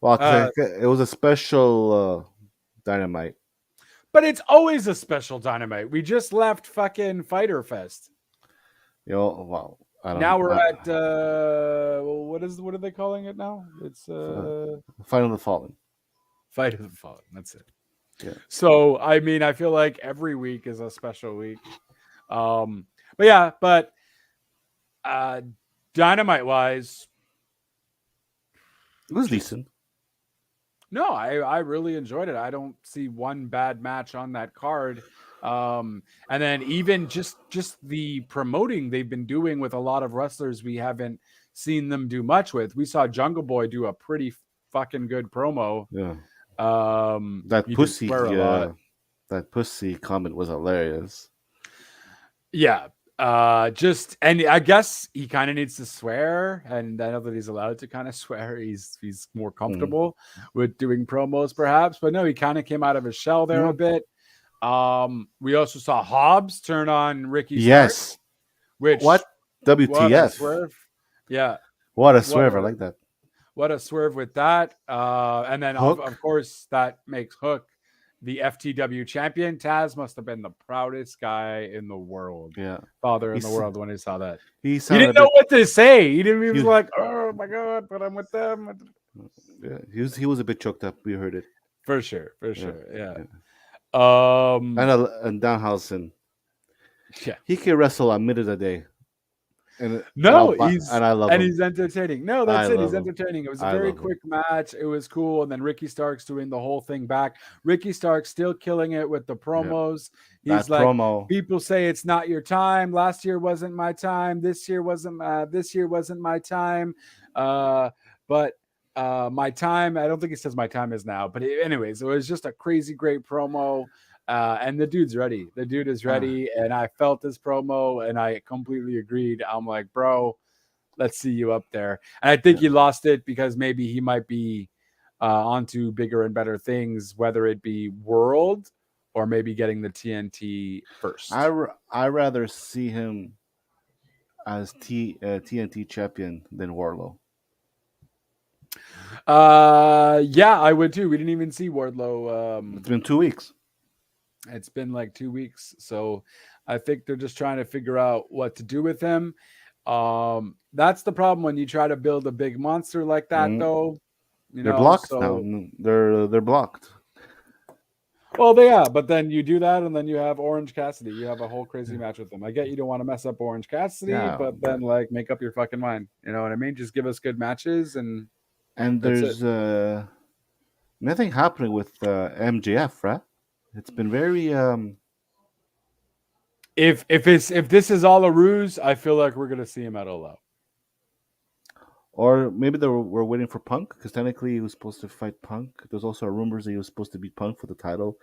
Well, it was a special Dynamite. But it's always a special Dynamite. We just left fucking Fighter Fest. Wow. Now we're at what are they calling it now? It's Fight of the Fallen. Fight of the Fallen. That's it. Yeah. So I mean, I feel like every week is a special week. But Dynamite wise, it was decent. No, I really enjoyed it. I don't see one bad match on that card. And then even just the promoting they've been doing with a lot of wrestlers we haven't seen them do much with. We saw Jungle Boy do a pretty fucking good promo. Yeah. That pussy comment was hilarious. Yeah. And I guess he kind of needs to swear, and I know that he's allowed to kind of swear. He's more comfortable with doing promos, perhaps, but no, he kind of came out of his shell there a bit. We also saw Hobbs turn on Ricky Starks, which WTF? What a swerve. Yeah, what a swerve! I like that. What a swerve with that. And then of course that makes Hook the FTW champion. Taz must have been the proudest guy in the world. Yeah. Father in the world when he saw that. He didn't know what to say. He was like, oh my God, but I'm with them. Yeah, he was a bit choked up. We heard it. For sure. Yeah. And Danhausen. Yeah. He can wrestle a minute a day. And I love him. He's entertaining. No, that's it. He's entertaining. It was a very quick match. It was cool. And then Ricky Starks doing the whole thing back. Ricky Starks still killing it with the promos. Yeah. He's like, people say it's not your time. Last year wasn't my time. This year wasn't my time. But my time, I don't think he says my time is now. But anyways, it was just a crazy great promo. And the dude's ready. The dude is ready. And I felt this promo and I completely agreed. I'm like, bro, let's see you up there. And I think he lost it because maybe he might be onto bigger and better things, whether it be world or maybe getting the TNT first. I rather see him as TNT champion than Warlow. Yeah, I would too. We didn't even see Wardlow. It's been 2 weeks. It's been like 2 weeks, so I think they're just trying to figure out what to do with him. That's the problem when you try to build a big monster like that, Mm. though. They're blocked now. So They're blocked. well, they are, but then you do that, and then you have Orange Cassidy. You have a whole crazy match with them. I get you don't want to mess up Orange Cassidy, Yeah, but then like make up your fucking mind. You know what I mean? Just give us good matches, and and that's it. there's nothing happening with MJF, right? It's been very If this is all a ruse, I feel like we're gonna see him at All Out. or maybe we're waiting for Punk because technically he was supposed to fight Punk. There's also rumors that he was supposed to beat Punk for the title.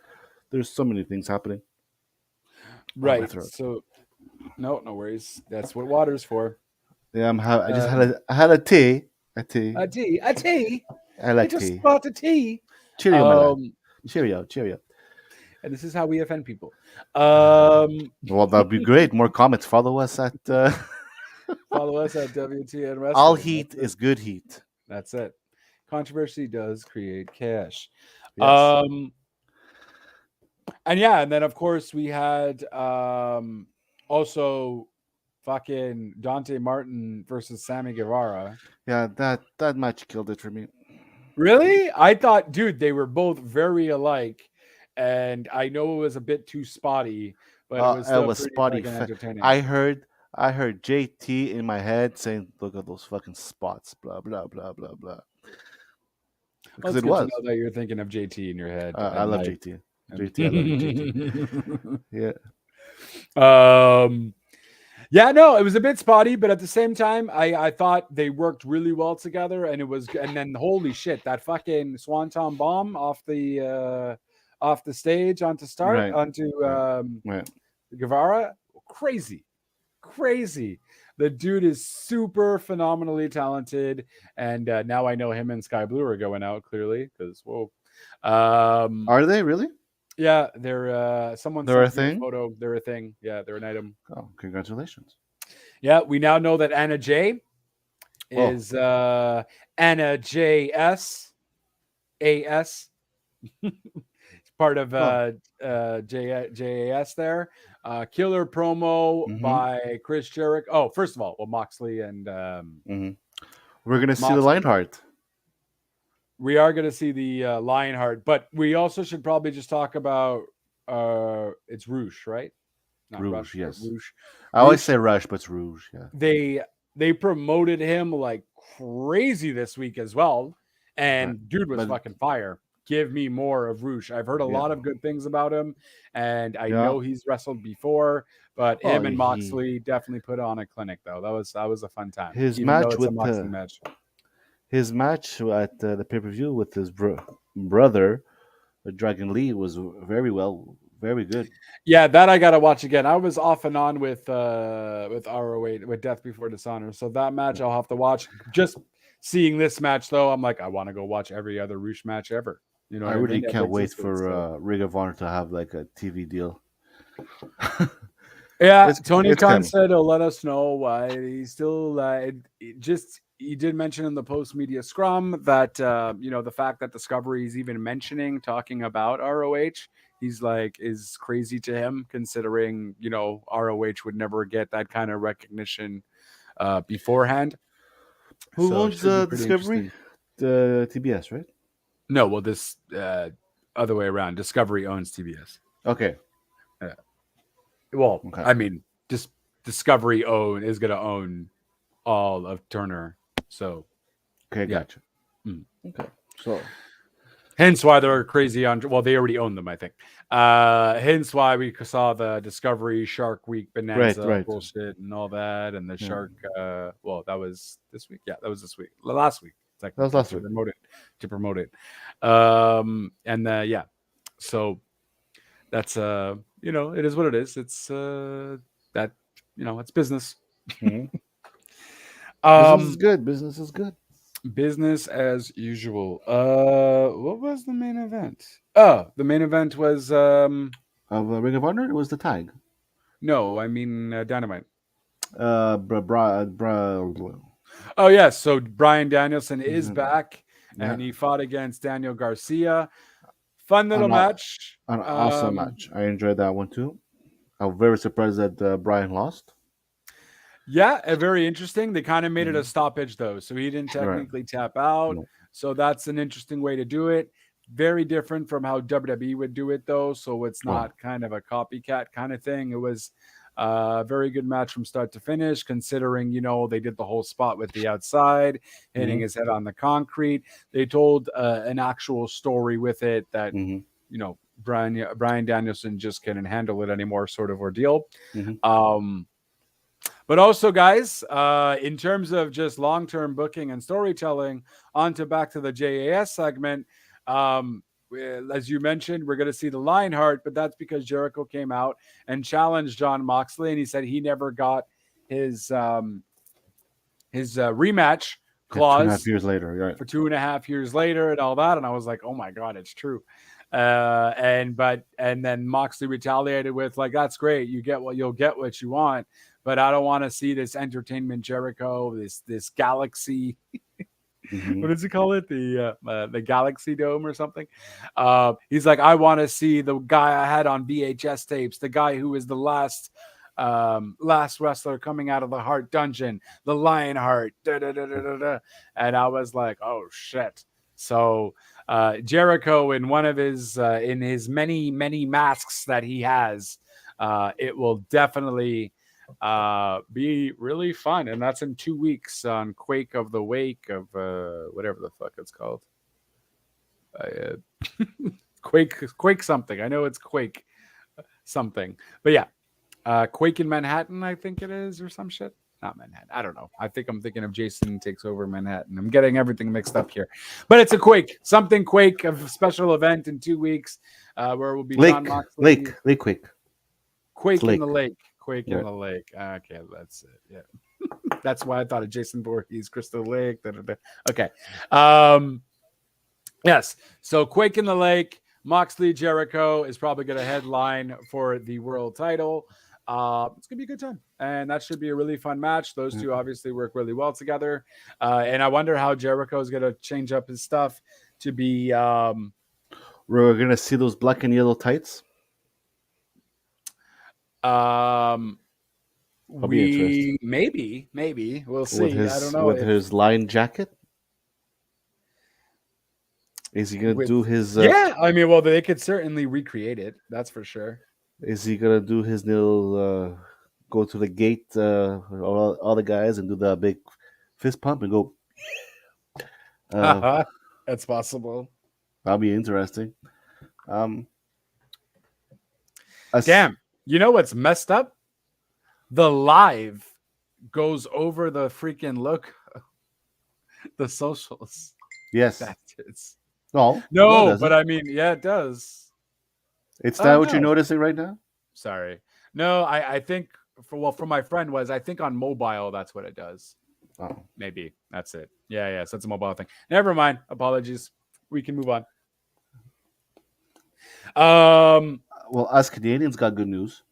There's so many things happening. Oh, my Right. throat. So no worries. That's what water's for. Yeah, I just Uh, I had a tea, a tea. a tea. I I like just tea. spot a tea. Cheerio, my lad. Um, Cheerio, cheerio. and this is how we offend people. Um, Well, that'd be great. More comments. Follow us at follow us at WTN All Wrestling. Heat is Good Heat. That's it. Controversy does create cash. Yes. And yeah, and then of course we had also fucking Dante Martin versus Sammy Guevara. Yeah, that match killed it for me. Really? I thought, dude, they were both very alike, and I know it was a bit too spotty, but it was It still was pretty spotty. fucking entertaining. I heard JT in my head saying, "Look at those fucking spots." Blah blah blah blah blah. Well, Because it's it good to was. know that you're thinking of JT in your head. I love JT. JT, I love JT. Yeah. Yeah, no, it was a bit spotty, but at the same time, I thought they worked really well together, and it was, and then holy shit, that fucking swanton bomb off the stage onto Right. Right. Guevara, crazy. The dude is super phenomenally talented, and now I know him and Sky Blue are going out clearly because whoa. Are they really? Yeah, they're someone They're a sent me thing? photo. They're a thing. Yeah, they're an item. Oh, congratulations. Yeah, we now know that Anna J Oh. is Anna JS AS. It's part of JAS there. Killer promo Mhm. by Chris Jericho. Oh, first of all, well, Moxley and Mhm. We're gonna see the Moxley. Lionheart. We are going to see the Lionheart, but we also should probably just talk about it's Rouge, right? Not Rouge, Rush, but yes. Rouge. I always Rouge. say Rush, but it's Rouge. Yeah. They promoted him like crazy this week as well, and dude was But- fucking fire. Give me more of Rouge. I've heard a lot of good things about him, and I know he's wrestled before. But him and Moxley definitely put on a clinic, though. That was a fun time. His even though match it's a with Moxley match. His match at the pay-per-view with his brother, Dragon Lee, was very good. Yeah, that I gotta watch again. I was off and on with ROH with Death Before Dishonor, so that match I'll have to watch. Just seeing this match though, I'm like, I want to go watch every other Roosh match ever. You know, I really mean? can't Ever wait existed, for Ring of Honor to have like a TV deal. Yeah, Tony it's Khan coming. said he'll let us know why he's still he did mention in the post media scrum that the fact that Discovery is even talking about ROH, he's like is crazy to him considering ROH would never get that kind of recognition beforehand. Who So it owns should be pretty Discovery? interesting. The TBS, right? No, well, this other way around. Discovery owns TBS. Okay. Well, Okay. I mean, Discovery is going to own all of Turner. So, Okay, yeah. gotcha. Okay, so hence why they're crazy on. Well, they already own them, I think. Hence why we saw the Discovery Shark Week Bonanza Right. bullshit and all that, and the Yeah. Shark. Well, that was this week. Yeah, that was this week. Last week. That was last week. To promote it. Yeah. So that's it is what it is. It's that it's business. Mhm. Business is good. Business is good. Business as usual. What was the main event? Oh, the main event was Of Ring of Honor, it was the tag. no, I mean Dynamite. Oh yes, so Brian Danielson is Mhm. back, Yeah, and he fought against Daniel Garcia. Fun little an, aw- match. an awesome match. I enjoyed that one too. I'm very surprised that Brian lost. Yeah, very interesting. They kind of made it a Mhm. stoppage though, so he didn't Right. technically tap out. No. So that's an interesting way to do it. Very different from how WWE would do it though, so it's Well. not kind of a copycat kind of thing. It was a very good match from start to finish, considering they did the whole spot with the outside hitting Hmm. his head on the concrete. They told an actual story with it that Hmm. Brian Danielson just couldn't handle it anymore, sort of ordeal. Hmm. Um, but also, guys, in terms of just long term booking and storytelling, on to back to the JAS segment. As you mentioned, we're going to see the Lionheart, but that's because Jericho came out and challenged John Moxley, and he said he never got his rematch Yeah, 2.5 clause years later. Right. for 2.5 years later and all that. And I was like, oh my God, it's true. And then Moxley retaliated with like, that's great. You'll get what you want, but I don't want to see this entertainment Jericho, this galaxy. Hmm. What does he call it? The Galaxy Dome or something. He's like, I want to see the guy I had on VHS tapes, the guy who was the last wrestler coming out of the Heart Dungeon, the Lionheart. Da, da, da, da, da, da. And I was like, oh shit. So Jericho in his many masks that he has, it will definitely be really fun, and that's in 2 weeks on Quake of the Wake of whatever the fuck it's called. Quake something. I know it's Quake something, but yeah, Quake in Manhattan, I think it is, or some shit. Not Manhattan. I don't know. I think I'm thinking of Jason Takes Over Manhattan. I'm getting everything mixed up here, but it's a Quake, something Quake, a special event in 2 weeks, where it will be John Moxley. Lake Quake. It's Quake in Lake. the Lake. Quake in Right. the Lake. Okay, that's it. Yeah. That's why I thought of Jason Voorhees, Crystal Lake. Da, da, da. Okay. Yes. So Quake in the Lake, Moxley Jericho is probably going to headline for the world title. It's gonna be a good time, and that should be a really fun match. Those two obviously work really well together, and I wonder how Jericho is going to change up his stuff to be. We're gonna see those black and yellow tights. Um, I'll be interested. we maybe we'll With see. I don't his know with if his line jacket. Is he gonna with do his? yeah. I mean, well, they could certainly recreate it. That's for sure. Is he gonna do his little? Go to the gate, all the guys, and do the big fist pump and go. Uh, That's possible. that'll be interesting. Um, as, Damn. You know what's messed up? The live goes over the freaking look, the socials. yes. Bastards. No, it No, but doesn't. I mean, yeah, it does. It's Oh that what you're no. noticing right now? Sorry. No, I think for my friend was I think on mobile that's what it does. Oh. Maybe that's it. Yeah. So it's a mobile thing. Never mind. Apologies. We can move on. Well, us Canadians got good news.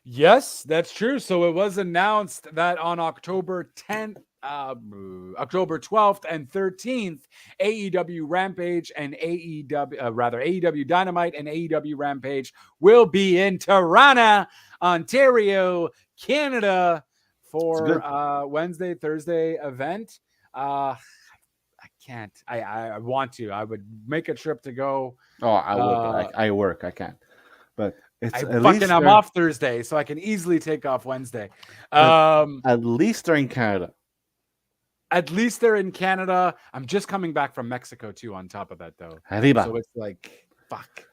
Yes, that's true. So it was announced that on October 10th, October 12th and 13th, AEW Rampage and AEW Dynamite and AEW Rampage will be in Toronto, Ontario, Canada for Wednesday, Thursday event. I can't. I want to. I would make a trip to go. Oh, I would, but I work. I can't. But it's I'm off Thursday, so I can easily take off Wednesday. At least they're in Canada. At least they're in Canada. I'm just coming back from Mexico too. On top of that, though, Arriba. so it's like fuck.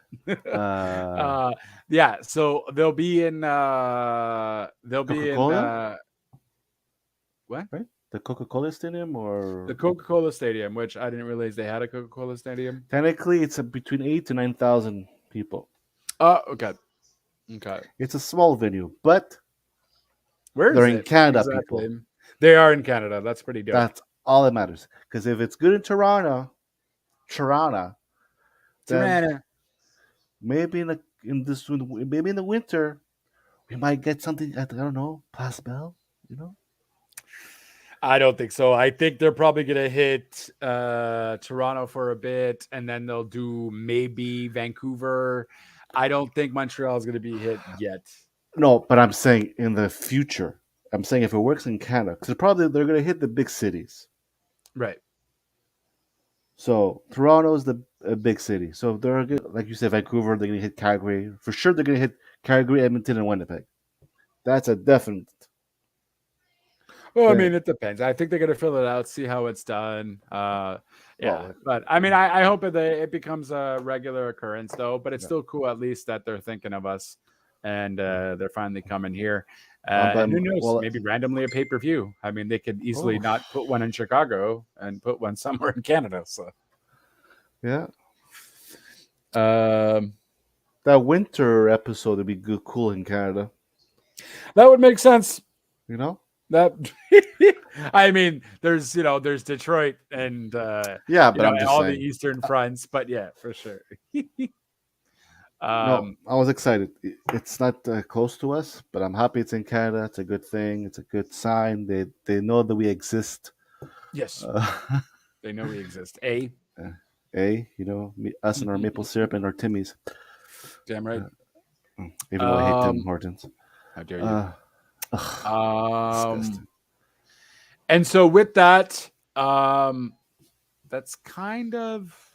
Yeah. So they'll be in. Coca-Cola? What? Right? The Coca-Cola Stadium or The Coca-Cola Stadium, which I didn't realize they had a Coca-Cola Stadium. Technically, it's between 8,000 to 9,000 people. Okay. It's a small venue, but Where they're is in it? Canada, Exactly. people. They are in Canada. That's pretty dope. That's all that matters. Because if it's good in Toronto, then maybe maybe in the winter, we might get something at, I don't know, Place Bell, I don't think so. I think they're probably gonna hit Toronto for a bit, and then they'll do maybe Vancouver. I don't think Montreal is gonna be hit yet. No, but I'm saying in the future. I'm saying if it works in Canada, because probably they're going to hit the big cities. Right. So Toronto is the a big city. So they're like you said, Vancouver. They're going to hit Calgary for sure. They're going to hit Calgary, Edmonton, and Winnipeg. That's a definite. Well, I thing. mean, it depends. I think they're gonna fill it out, see how it's done. Yeah, Well, but I mean, I hope it becomes a regular occurrence, though. But it's yeah. still cool, at least, that they're thinking of us, and they're finally coming here. But And who knows? well, Maybe randomly a pay-per-view. I mean, they could easily oh, not put one in Chicago and put one somewhere in Canada. So, yeah, um, that winter episode would be good, cool in Canada. that would make sense. You know. That I mean, there's Detroit and Yeah, but I'm and just all saying. the Eastern fronts, but yeah, for sure. No, I was excited. It's not close to us, but I'm happy it's in Canada. It's a good thing. It's a good sign. They know that we exist. Yes, Uh, they know we exist. us and our maple syrup and our Timmies. Damn right. Even though I hate Tim Um, Hortons. How dare you? Disgusting. And so with that, that's kind of.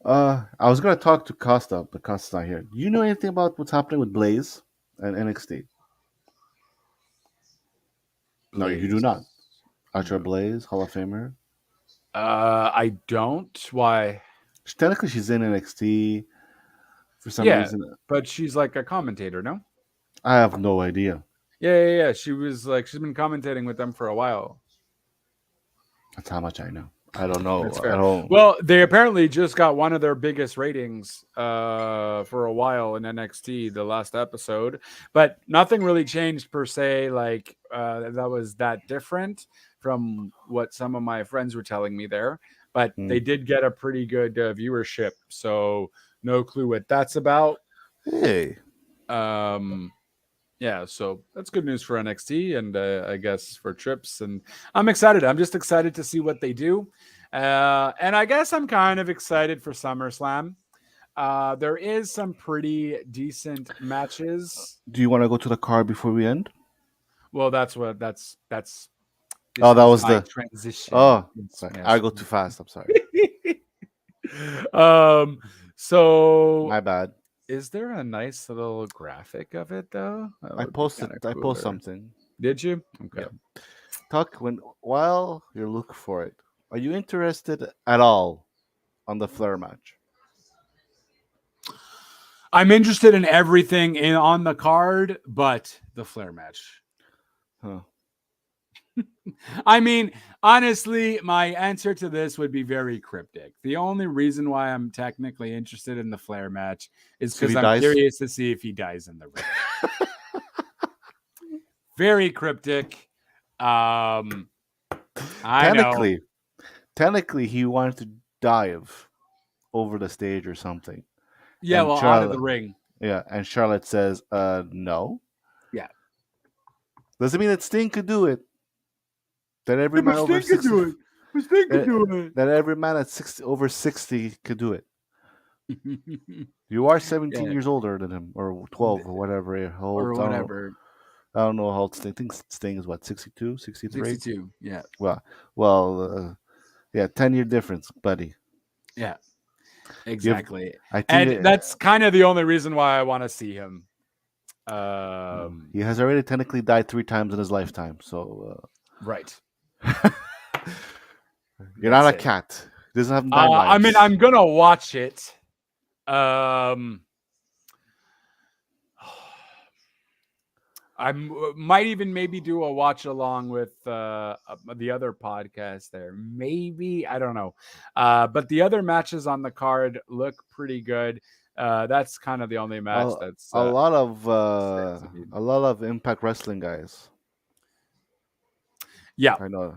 I was gonna talk to Costa, but Costa's not here. Do you know anything about what's happening with Blaze and NXT? No, you do Blaze. not. Ultra No. Blaze, Hall of Famer. I don't. Why? Technically, she's in NXT for some Yeah, reason. but she's like a commentator, no? I have no idea. Yeah. She's been commentating with them for a while. That's how much I know. I don't know That's at fair. all. Well, they apparently just got one of their biggest ratings for a while in NXT, the last episode, but nothing really changed per se. Like that was that different from what some of my friends were telling me there, but they did get a pretty good viewership. So no clue what that's about. Hey, Yeah, so that's good news for NXT and I guess for Trips. And I'm excited. I'm just excited to see what they do. And I guess I'm kind of excited for SummerSlam. There is some pretty decent matches. do you want to go to the card before we end? Well, that's this Oh, that is was my the. transition. Oh, Yes, sorry. yes. I go too fast. I'm sorry. So My bad. is there a nice little graphic of it though? That I would be posted. kinda I post cooler. something. Did you? Okay. Yeah. Talk while you're looking for it. Are you interested at all on the Flair match? I'm interested in everything on the card, but the Flair match. Huh. I mean, honestly, my answer to this would be very cryptic. The only reason why I'm technically interested in the Flair match is So because he I'm dies? curious to see if he dies in the ring. Very cryptic. I know. Technically, he wanted to dive over the stage or something. Yeah, and well, out of Charlotte- the ring. Yeah, and Charlotte says, "No." Yeah. Doesn't mean that Sting could do it. That every man over 60, Sting could do that every man at 60 over 60 could do it. it. You are 17 Yeah. years older than him, or 12, or whatever. How old, Or whatever. I don't know how old Sting. I think Sting is what, 62, 63? 62. Yeah. Well, yeah, 10-year difference, buddy. Yeah. Exactly. I think And that's kind of the only reason why I want to see him. he has already technically died 3 times in his lifetime, so Right. you're not a That's it. cat. He doesn't have 9 I lives. mean, I'm gonna watch it. I might even maybe do a watch along with the other podcast there. Maybe, I don't know. But the other matches on the card look pretty good. That's kind of the only match that's a lot of me. a lot of Impact Wrestling guys. Yeah. I know.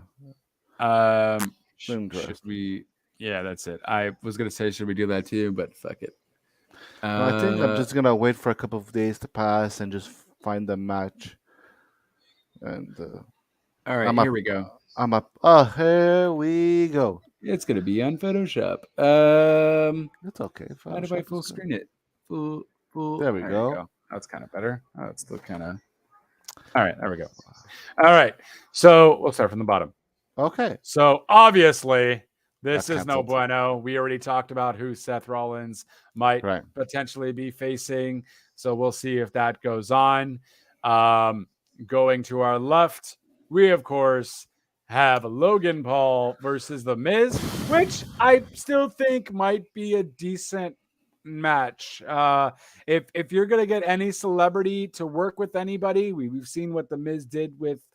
Should we? Yeah, that's it. I was gonna say, should we do that too? But fuck it. No, I think I'm just gonna wait for a couple of days to pass and just find the match. And All right, I'm here up. we go. I'm up. Oh, here we go. It's gonna be on Photoshop. It's okay. How do I Photoshop is full good. screen it? Full. There we There you go. go. That's kind of better. Oh, it's still kind of. All right, there we go. All right, so we'll start from the bottom. Okay. So obviously, this That's is no canceled. bueno. We already talked about who Seth Rollins might Right. potentially be facing. So we'll see if that goes on. Going to our left, we of course have Logan Paul versus The Miz, which I still think might be a decent match. If you're gonna get any celebrity to work with anybody, we've seen what The Miz did with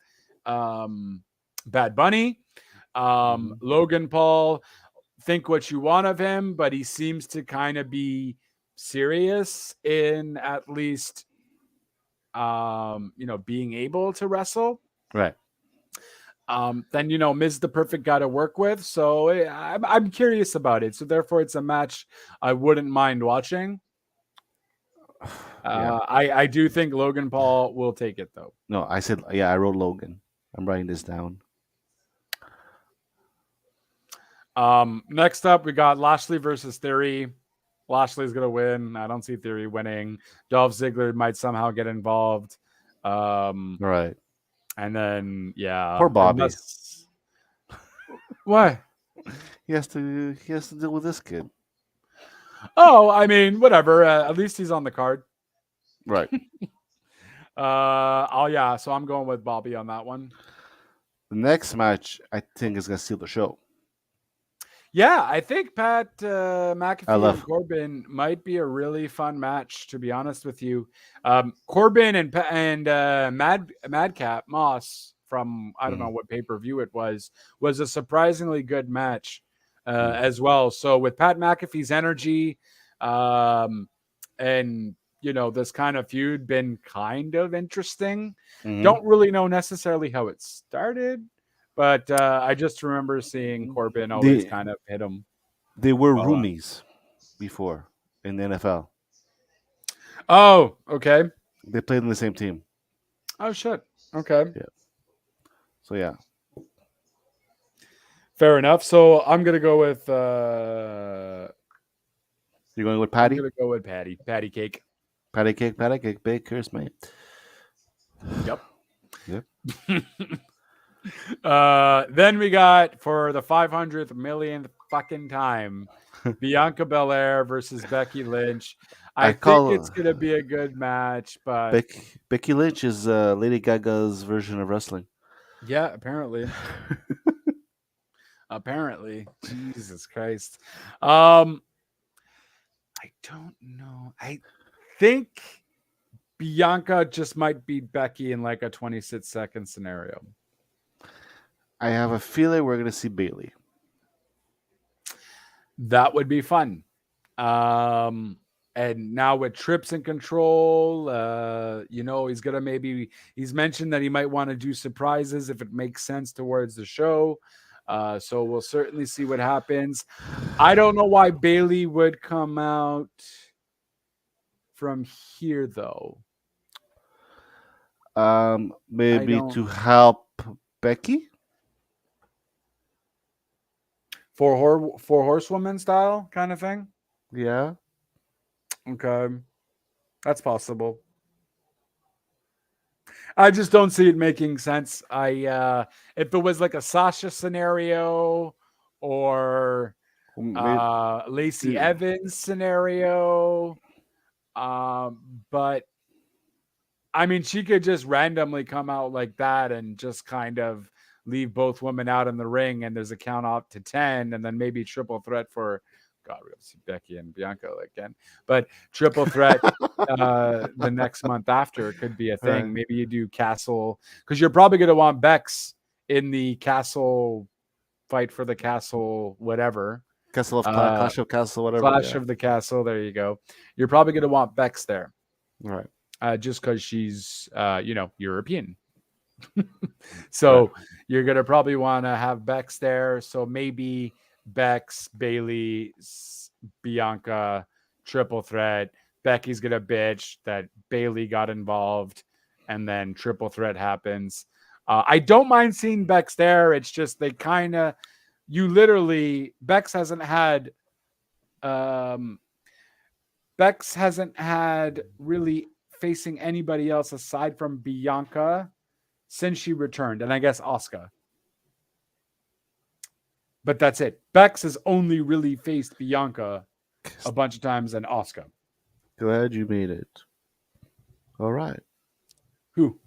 Bad Bunny. Mhm. Logan Paul, think what you want of him, but he seems to kind of be serious in at least being able to wrestle. Right. Then Miz the perfect guy to work with. So I'm curious about it. So therefore, it's a match I wouldn't mind watching. Yeah. I do think Logan Paul will take it though. No, I said, yeah, I wrote Logan. I'm writing this down. Next up, we got Lashley versus Theory. Lashley's gonna win. I don't see Theory winning. Dolph Ziggler might somehow get involved. Right. And then Poor Bobby. What? He has to deal with this kid. Oh, I mean, whatever. At least he's on the card. Right. So I'm going with Bobby on that one. The next match, I think, is gonna steal the show. Yeah, I think Pat McAfee love- and Corbin might be a really fun match. To be honest with you, Corbin and Madcap Moss from I don't know what pay-per-view it was a surprisingly good match as well. So with Pat McAfee's energy, and this kind of feud been kind of interesting. Mhm. Don't really know necessarily how it started. But I just remember seeing Corbin always kind of hit him. They were roomies before in the NFL. Oh, okay. They played in the same team. Oh, shit. Okay. Yeah. So, yeah. Fair enough. So I'm going to go with... You're going with Patty? I'm going to go with Patty. Patty cake. Patty cake, bakers, mate. Yep. Yep. Then we got, for the 500th millionth fucking time, Bianca Belair versus Becky Lynch. I think it's going to be a good match, but... Becky Lynch is Lady Gaga's version of wrestling. Yeah, apparently. Apparently. Jesus Christ. I don't know. I think Bianca just might beat Becky in like a 26-second scenario. I have a feeling we're going to see Bailey. That would be fun. And now with Trips in control, he's going to he's mentioned that he might want to do surprises if it makes sense towards the show. So we'll certainly see what happens. I don't know why Bailey would come out from here, though. Maybe to help Becky? For horsewoman style kind of thing? Yeah. Okay. That's possible. I just don't see it making sense. If it was like a Sasha scenario or Lacey Evans scenario, but I mean, she could just randomly come out like that and just kind of leave both women out in the ring, and there's a count out to 10, and then maybe triple threat for God, we have to see Becky and Bianca again, but triple threat the next month after it could be a thing. Right. Maybe you do Castle, because you're probably going to want Bex in the Castle fight for the Castle, whatever. Castle of Clash of Castle, whatever. Clash of the Castle. There you go. You're probably going to want Bex there. Right. Just because she's, European. So right. You're going to probably want to have Bex there. So maybe Bex, Bailey, Bianca, triple threat. Becky's going to bitch that Bailey got involved, and then triple threat happens. I don't mind seeing Bex there. It's just they kind of, Bex hasn't had, really facing anybody else aside from Bianca since she returned, and I guess Asuka. But that's it. Bex has only really faced Bianca a bunch of times and Asuka. Glad you made it. All right. Who?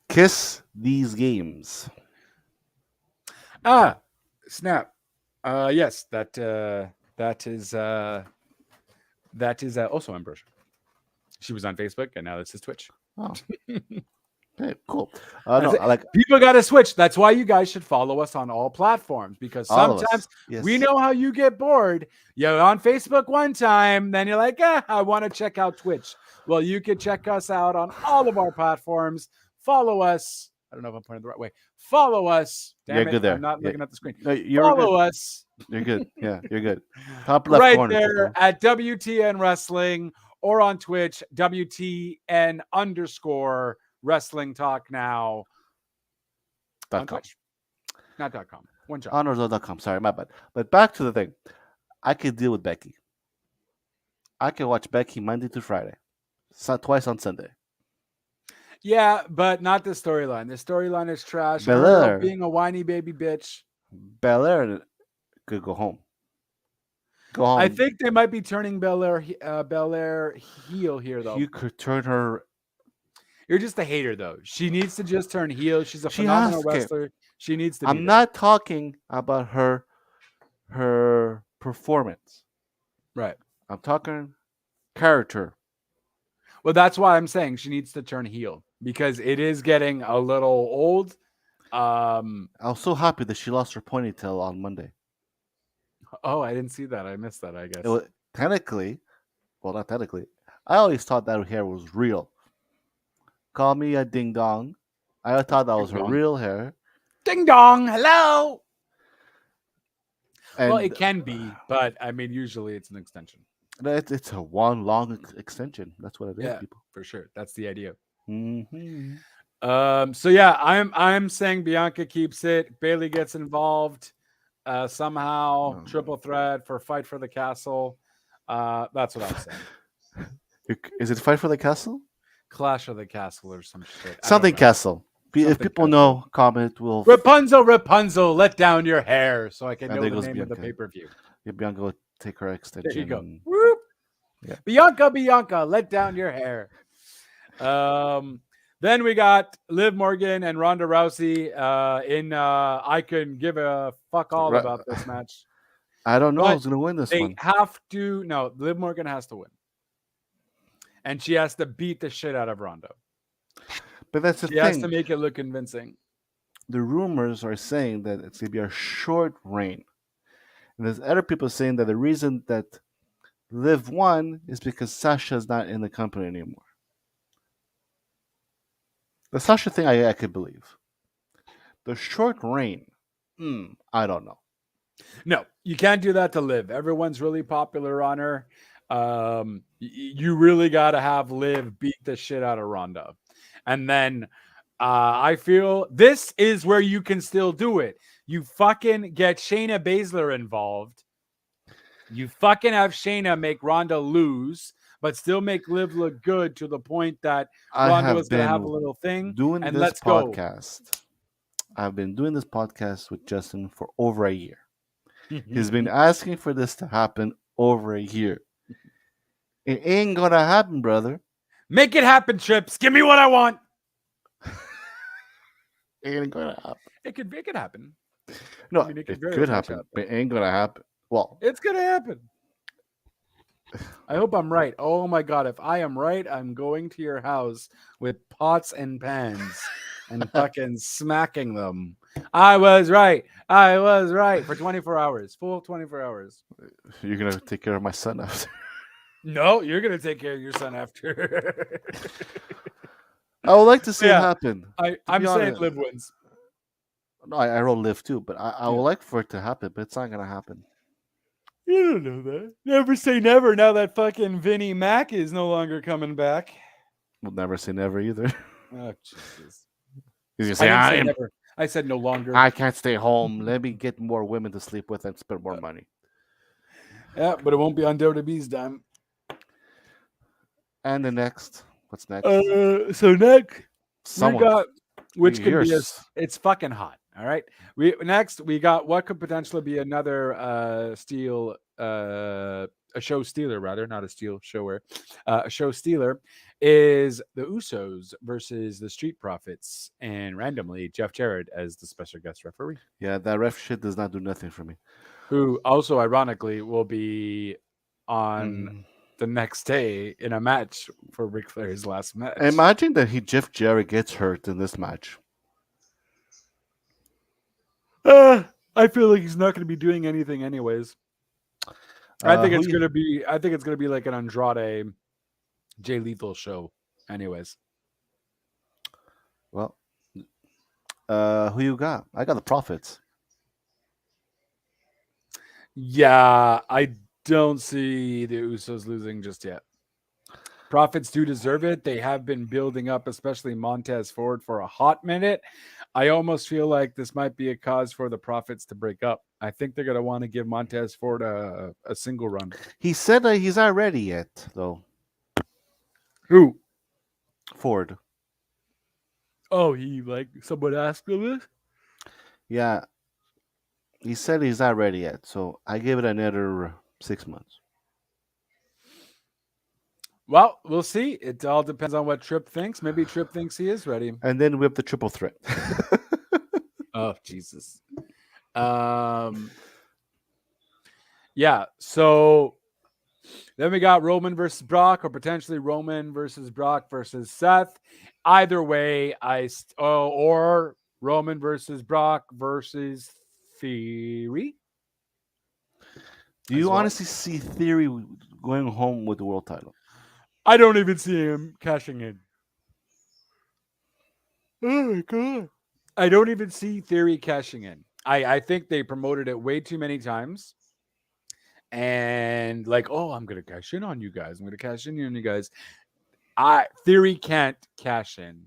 Kiss these games. Ah, snap. Yes, that is also Ambrosia. She was on Facebook, and now this is Twitch. Oh. Okay, cool. No, I like people got to switch. That's why you guys should follow us on all platforms, because all of us. sometimes Yes. we know how you get bored. You're on Facebook one time, then you're like, I want to check out Twitch. Well, you could check us out on all of our platforms. Follow us. I don't know if I'm pointing the right way. Follow us. Damn You're it, good there. I'm not looking at the screen. No, you're Follow good. us. You're good. Yeah, you're good. Top left right corner. there People. at WTN Wrestling or on Twitch, WTN_ Wrestling Talk Now on Twitch. Not .com. One job. Honors.com. Sorry, my bad. But back to the thing. I could deal with Becky. I can watch Becky Monday to Friday. Twice on Sunday. Yeah, but not the storyline. The storyline is trash. Belair being a whiny baby bitch. Belair could go home. Go home. I think they might be turning Belair heel here, though. You could turn her. You're just a hater, though. She needs to just turn heel. She's a phenomenal wrestler. She needs to. I'm not talking about her performance. Right. I'm talking character. Well, that's why I'm saying she needs to turn heel, because it is getting a little old. I was so happy that she lost her ponytail on Monday. Oh, I didn't see that. I missed that, I guess. It was, technically, well, not technically. I always thought that her hair was real. Call me a ding dong. I thought that was her real hair. Ding dong, hello. And well, it can be, but I mean, usually it's an extension. It's a one long extension. That's what it is, people. For sure. That's the idea. Mm-hmm. So yeah, I'm saying Bianca keeps it. Bailey gets involved somehow. Triple threat for Fight for the Castle. That's what I'm saying. Is it Fight for the Castle? Clash of the Castle or some shit. Something Castle. If people know, comment. We'll Rapunzel, let down your hair so I can know the name Bianca. of the pay-per-view. Yeah, Bianca will take her extension. There you go. Whoop. Yeah. Bianca, let down your hair. Then we got Liv Morgan and Ronda Rousey in I couldn't give a fuck all about this match. I don't know who's going to win this one. Liv Morgan has to win. And she has to beat the shit out of Ronda. But that's the thing. She has to make it look convincing. The rumors are saying that it's going to be a short reign. And there's other people saying that the reason that Liv won is because Sasha's not in the company anymore. The Sasha thing I could believe. The short reign, I don't know. No, you can't do that to Liv. Everyone's really popular on her. You really got to have Liv beat the shit out of Ronda. And then I feel this is where you can still do it. You fucking get Shayna Baszler involved. You fucking have Shayna make Ronda lose, but still make Liv look good to the point that Ronda was going to have a little thing. And let's go. I've been doing this podcast with Justin for over a year. He's been asking for this to happen over a year. It ain't going to happen, brother. Make it happen, Trips. Give me what I want. It ain't going to happen. It could happen. No, I mean, it could happen, but it ain't going to happen. Well, it's going to happen. I hope I'm right. Oh my God. If I am right, I'm going to your house with pots and pans and fucking smacking them. I was right for 24 hours, full 24 hours. You're going to take care of my son after. No, you're going to take care of your son after. I would like to see it happen. I'm saying Liv wins. No, I wrote Liv too, but I would like for it to happen, but it's not going to happen. You don't know that. Never say never now that fucking Vinnie Mac is no longer coming back. We'll never say never either. Oh, Jesus. He's gonna I say, didn't say never. I said no longer. I can't stay home. Let me get more women to sleep with and spend more money. Yeah, but it won't be on WWE's dime. And the next, what's next? So next Someone. we got, which could be Here's- it's fucking hot. All right. We got what could potentially be another steal a show stealer, rather, not a steel shower. A show stealer is the Usos versus the Street Profits, and randomly Jeff Jarrett as the special guest referee, Yeah, that ref shit does not do nothing for me. who also ironically will be on Mm. the next day in a match for Ric Flair's last match. Imagine that Jeff Jarrett gets hurt in this match. I feel like he's not going to be doing anything anyways. I think it's gonna be like an Andrade Jay Lethal show. Anyways. Well, who you got? I got the Profits. Yeah, I don't see the Usos losing just yet. Profits do deserve it. They have been building up, especially Montez Ford, for a hot minute. I almost feel like this might be a cause for the Profits to break up. I think they're going to want to give Montez Ford a single run. He said that he's not ready yet, though. Who? Ford. Oh, someone asked him this? Yeah. He said he's not ready yet, so I give it another 6 months. Well, we'll see. It all depends on what Tripp thinks. Maybe Tripp thinks he is ready. And then we have the triple threat. Oh, Jesus. Yeah, so then we got Roman versus Brock, or potentially Roman versus Brock versus Seth. Either way, or Roman versus Brock versus Theory. Do you honestly see Theory going home with the world title? I don't even see him cashing in. Oh my God. I don't even see Theory cashing in. I think they promoted it way too many times. And like, oh, I'm going to cash in on you guys. I'm going to cash in on you guys. Theory can't cash in.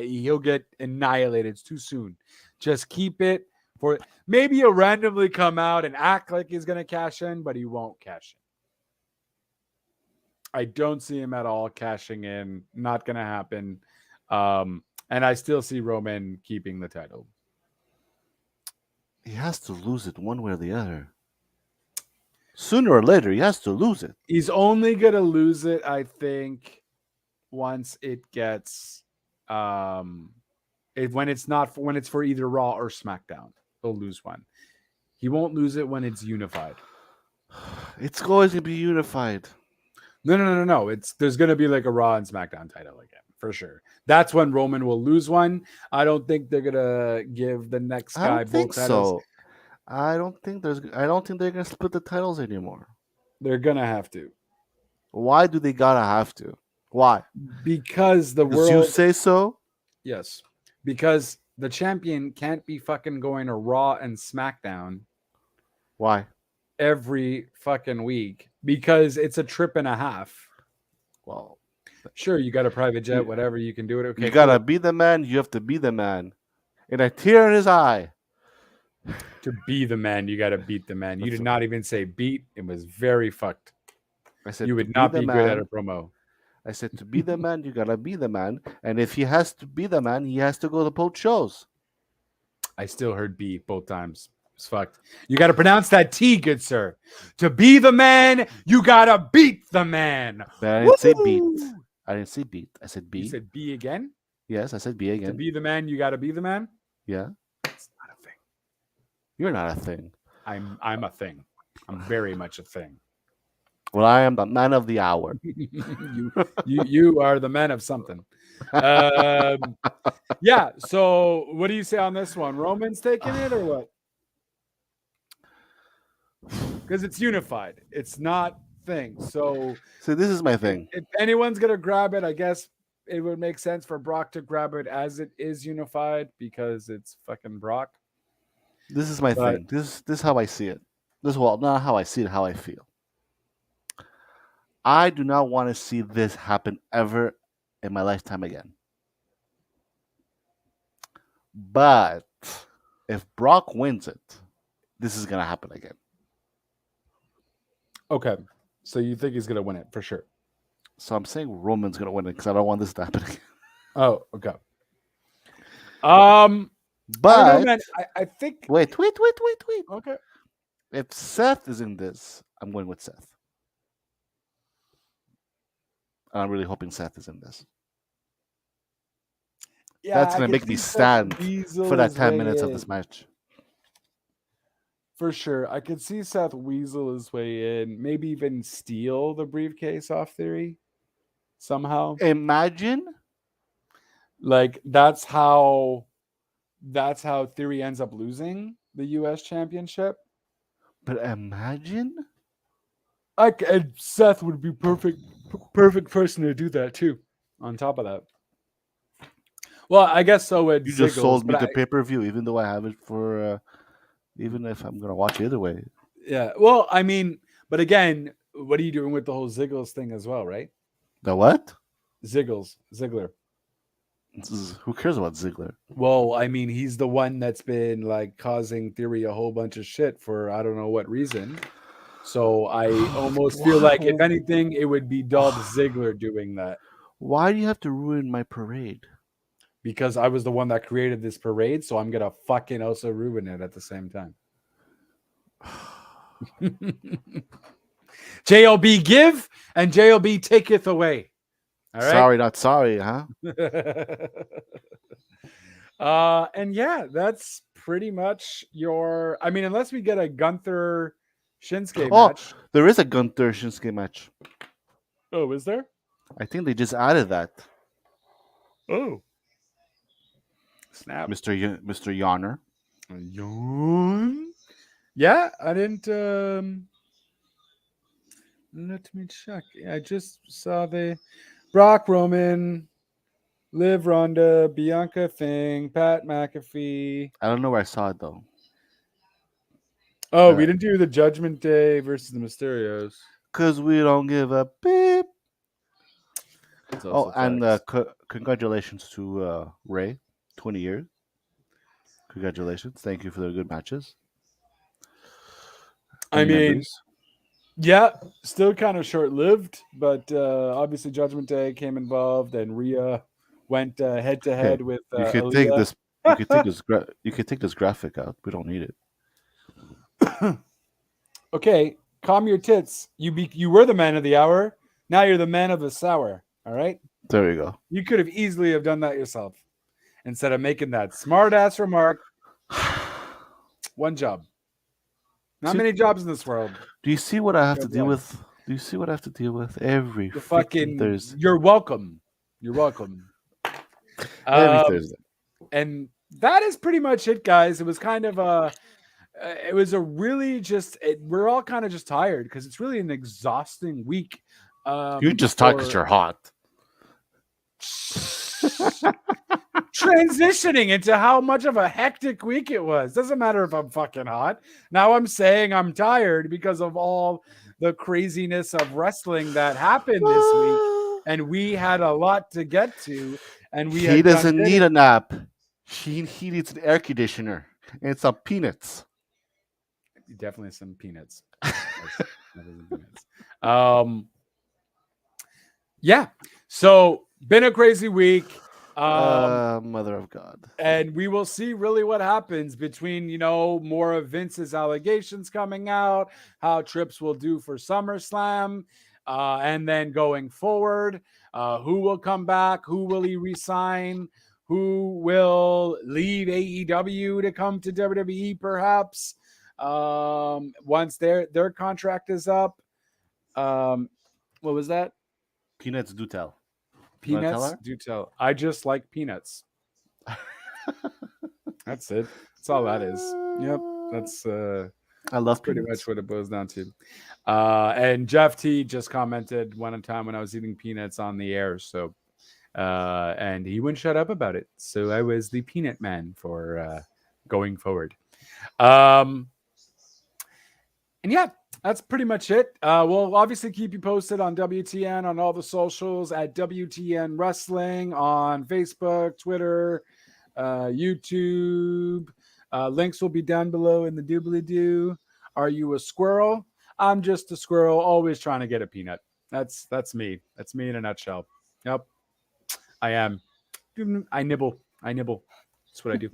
He'll get annihilated too soon. Just keep it for, maybe he'll randomly come out and act like he's going to cash in, but he won't cash in. I don't see him at all cashing in. Not going to happen. And I still see Roman keeping the title. He has to lose it one way or the other. Sooner or later, he has to lose it. He's only going to lose it, I think, once it gets when it's for either Raw or SmackDown. He'll lose one. He won't lose it when it's unified. It's always going to be unified. No. There's going to be like a Raw and SmackDown title again, for sure. That's when Roman will lose one. I don't think they're going to give the next guy both titles. I don't think they're going to split the titles anymore. They're going to have to. Why do they gotta have to? Why? Because the world. You say so? Yes. Because the champion can't be fucking going to Raw and SmackDown. Why? Every fucking week. Because it's a trip and a half. Well, sure, you got a private jet, whatever, you can do it. Okay, you gotta be the man. You have to be the man. And a tear in his eye. To be the man, you gotta beat the man. You did not even say beat. It was very fucked. I said you would not be good at a promo. I said to be the man, you gotta be the man. And if he has to be the man, he has to go to both shows. I still heard B both times. It's fucked. You gotta pronounce that T, good sir. To be the man, you gotta beat the man. But I didn't say beat. I didn't say beat. I said B. You said B again? Yes, I said B again. To be the man, you gotta be the man? Yeah. It's not a thing. You're not a thing. I'm a thing. I'm very much a thing. Well, I am the man of the hour. you are the man of something. Yeah. So, what do you say on this one? Roman's taking it or what? Because it's unified. It's not thing. So this is my thing. If anyone's gonna grab it, I guess it would make sense for Brock to grab it as it is unified because it's fucking Brock. This is my thing. This is how I see it. Not how I see it, how I feel. I do not want to see this happen ever in my lifetime again. But if Brock wins it, this is gonna happen again. Okay. So you think he's gonna win it for sure? So I'm saying Roman's gonna win it because I don't want this to happen again. Oh, okay. I don't know, But man. I think wait. okay. If Seth is in this, I'm going with Seth. And I'm really hoping Seth is in this. Yeah, That's I gonna can make me see Seth stand Weasel for that his 10 way minutes of in. this match. For sure. I could see Seth Weasel his way in, maybe even steal the briefcase off Theory somehow. Imagine. Like that's how Theory ends up losing the US championship. But imagine. And Seth would be perfect person to do that too. On top of that. Well, I guess so would You just Ziggles, sold me but the pay-per-view, even though I have it for even if I'm gonna watch it either way. yeah. Well, I mean, but again, what are you doing with the whole Ziggles thing as well, right? The what? Ziggler. Who cares about Ziggler? Well, I mean, he's the one that's been like causing Theory a whole bunch of shit for I don't know what reason. So I almost feel like, if anything, it would be Dolph Ziggler doing that. Why do you have to ruin my parade? Because I was the one that created this parade, so I'm gonna fucking also ruin it at the same time. JLB give and JLB taketh away. All right. Sorry, not sorry, huh? And yeah, that's pretty much your. I mean, unless we get a Gunther Shinsuke match. There is a Gunther Shinsuke match. Oh, is there? I think they just added that. Oh, snap, Mr. Yawner. Yawn. Yeah, I didn't. Let me check. I just saw the Brock Roman, Liv Ronda, Bianca thing, Pat McAfee. I don't know where I saw it though. Oh, we didn't do the Judgment Day versus the Mysterios. Cause we don't give a beep. Oh, and congratulations to Ray, 20 years. Congratulations! Thank you for the good matches. I mean, yeah, still kind of short-lived, but obviously Judgment Day came involved, and Rhea went head-to-head with. You could take this. You could take this. You could take this graphic out. We don't need it. Okay, calm your tits. You were the man of the hour. Now you're the man of the sour. All right. There you go. You could have easily have done that yourself instead of making that smart-ass remark. One job. Not many jobs in this world. Do you see what I have to deal with? Do you see what I have to deal with every fucking Thursday? You're welcome. You're welcome. Every Thursday. And that is pretty much it, guys. It was kind of it was a really we're all kind of just tired because it's really an exhausting week. You just talk because you're hot. Transitioning into how much of a hectic week it was. Doesn't matter if I'm fucking hot. Now I'm saying I'm tired because of all the craziness of wrestling that happened this week. And we had a lot to get to. And he doesn't need a nap. He needs an air conditioner and some peanuts. Definitely some peanuts. Yeah. So been a crazy week. Mother of God. And we will see really what happens between, more of Vince's allegations coming out, how Trips will do for SummerSlam, and then going forward, who will come back, who will he resign, who will leave AEW to come to WWE perhaps, once their contract is up. What was that? Peanuts do tell. Peanuts do tell. I just like peanuts. That's it. That's all that is. Yep. That's I love pretty peanuts. much what it boils down to. And Jeff T just commented one time when I was eating peanuts on the air. So and he wouldn't shut up about it. So I was the peanut man for going forward. And yeah, that's pretty much it. We'll obviously keep you posted on WTN on all the socials at WTN Wrestling on Facebook, Twitter, YouTube. Links will be down below in the doobly doo. Are you a squirrel? I'm just a squirrel, always trying to get a peanut. That's me. That's me in a nutshell. Yep, I am. I nibble. I nibble. That's what I do.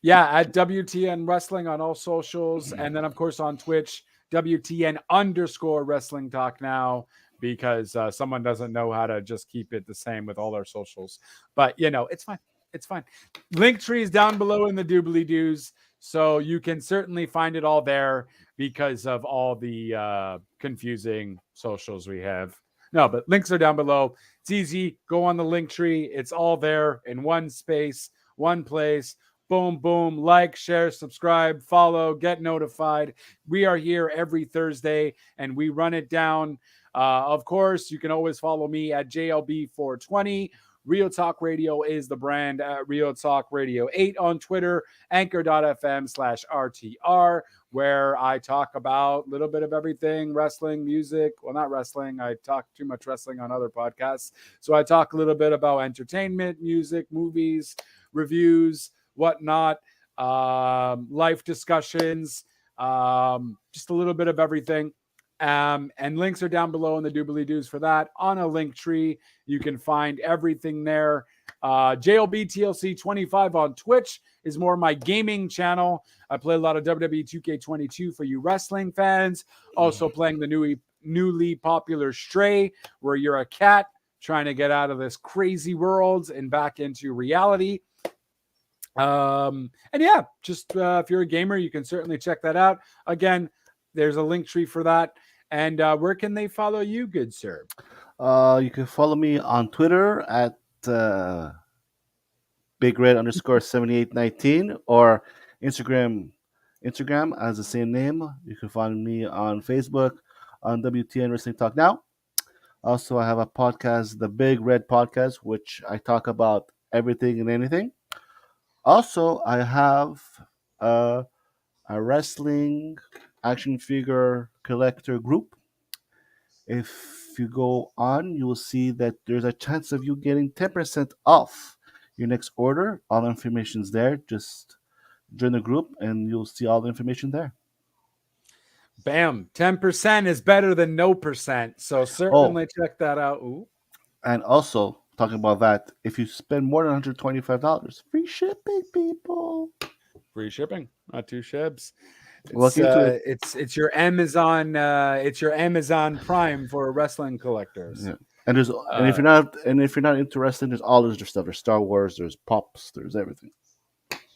Yeah, at WTN Wrestling on all socials, and then of course on Twitch, WTN_Wrestling Talk now, because someone doesn't know how to just keep it the same with all our socials. But it's fine. It's fine. Linktree is down below in the doobly doos, so you can certainly find it all there because of all the confusing socials we have. No, but links are down below. It's easy. Go on the Linktree. It's all there in one space, one place. Boom, boom, like, share, subscribe, follow, get notified. We are here every Thursday and we run it down. Of course, you can always follow me at JLB420. Real Talk Radio is the brand at Real Talk Radio 8 on Twitter, anchor.fm/RTR, where I talk about a little bit of everything, wrestling, music. Well, not wrestling. I talk too much wrestling on other podcasts. So I talk a little bit about entertainment, music, movies, reviews, whatnot, life discussions, just a little bit of everything. And links are down below in the doobly doos for that. On a link tree, you can find everything there. JLBTLC25 on Twitch is more my gaming channel. I play a lot of WWE 2K22 for you wrestling fans. Also playing the newly popular Stray, where you're a cat trying to get out of this crazy world and back into reality. And yeah, just if you're a gamer, you can certainly check that out. Again, there's a link tree for that. And where can they follow you, good sir? You can follow me on Twitter at BigRed_7819 or Instagram as the same name. You can find me on Facebook on WTN Wrestling Talk Now. Also, I have a podcast, the Big Red Podcast, which I talk about everything and anything. Also, I have a wrestling action figure collector group. If you go on, you will see that there's a chance of you getting 10% off your next order. All the information's there. Just join the group and you'll see all the information there. Bam. 10% is better than no percent. So certainly check that out. Ooh. And also, talking about that, if you spend more than $125, free shipping, people. Free shipping, not two shibs. It's your Amazon. It's your Amazon Prime for wrestling collectors. Yeah. And if you're not interested, there's all this stuff. There's Star Wars. There's Pops. There's everything.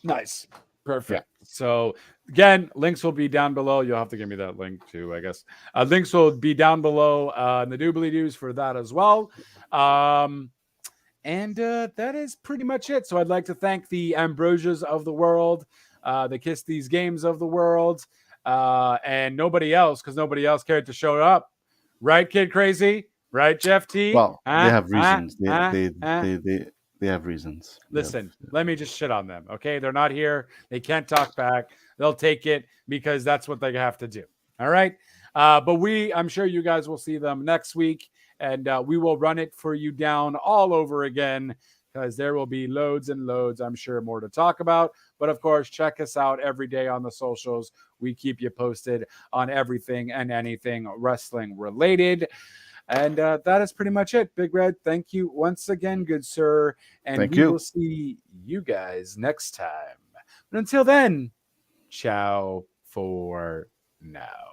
Nice. Perfect. Yeah. So again, links will be down below. You'll have to give me that link too, I guess. Links will be down below in the doobly doos for that as well. And that is pretty much it. So I'd like to thank the Ambrosias of the world, the Kiss These Games of the world, and nobody else, because nobody else cared to show up. Right, Kid Crazy? Right, Jeff T? Well, they have reasons. They have reasons. Listen, let me just shit on them, okay? They're not here. They can't talk back. They'll take it because that's what they have to do. All right? But I'm sure you guys will see them next week, and we will run it for you down all over again because there will be loads and loads, I'm sure, more to talk about. But, of course, check us out every day on the socials. We keep you posted on everything and anything wrestling related. And that is pretty much it. Big Red, thank you once again, good sir. And we will see you guys next time. But until then, ciao for now.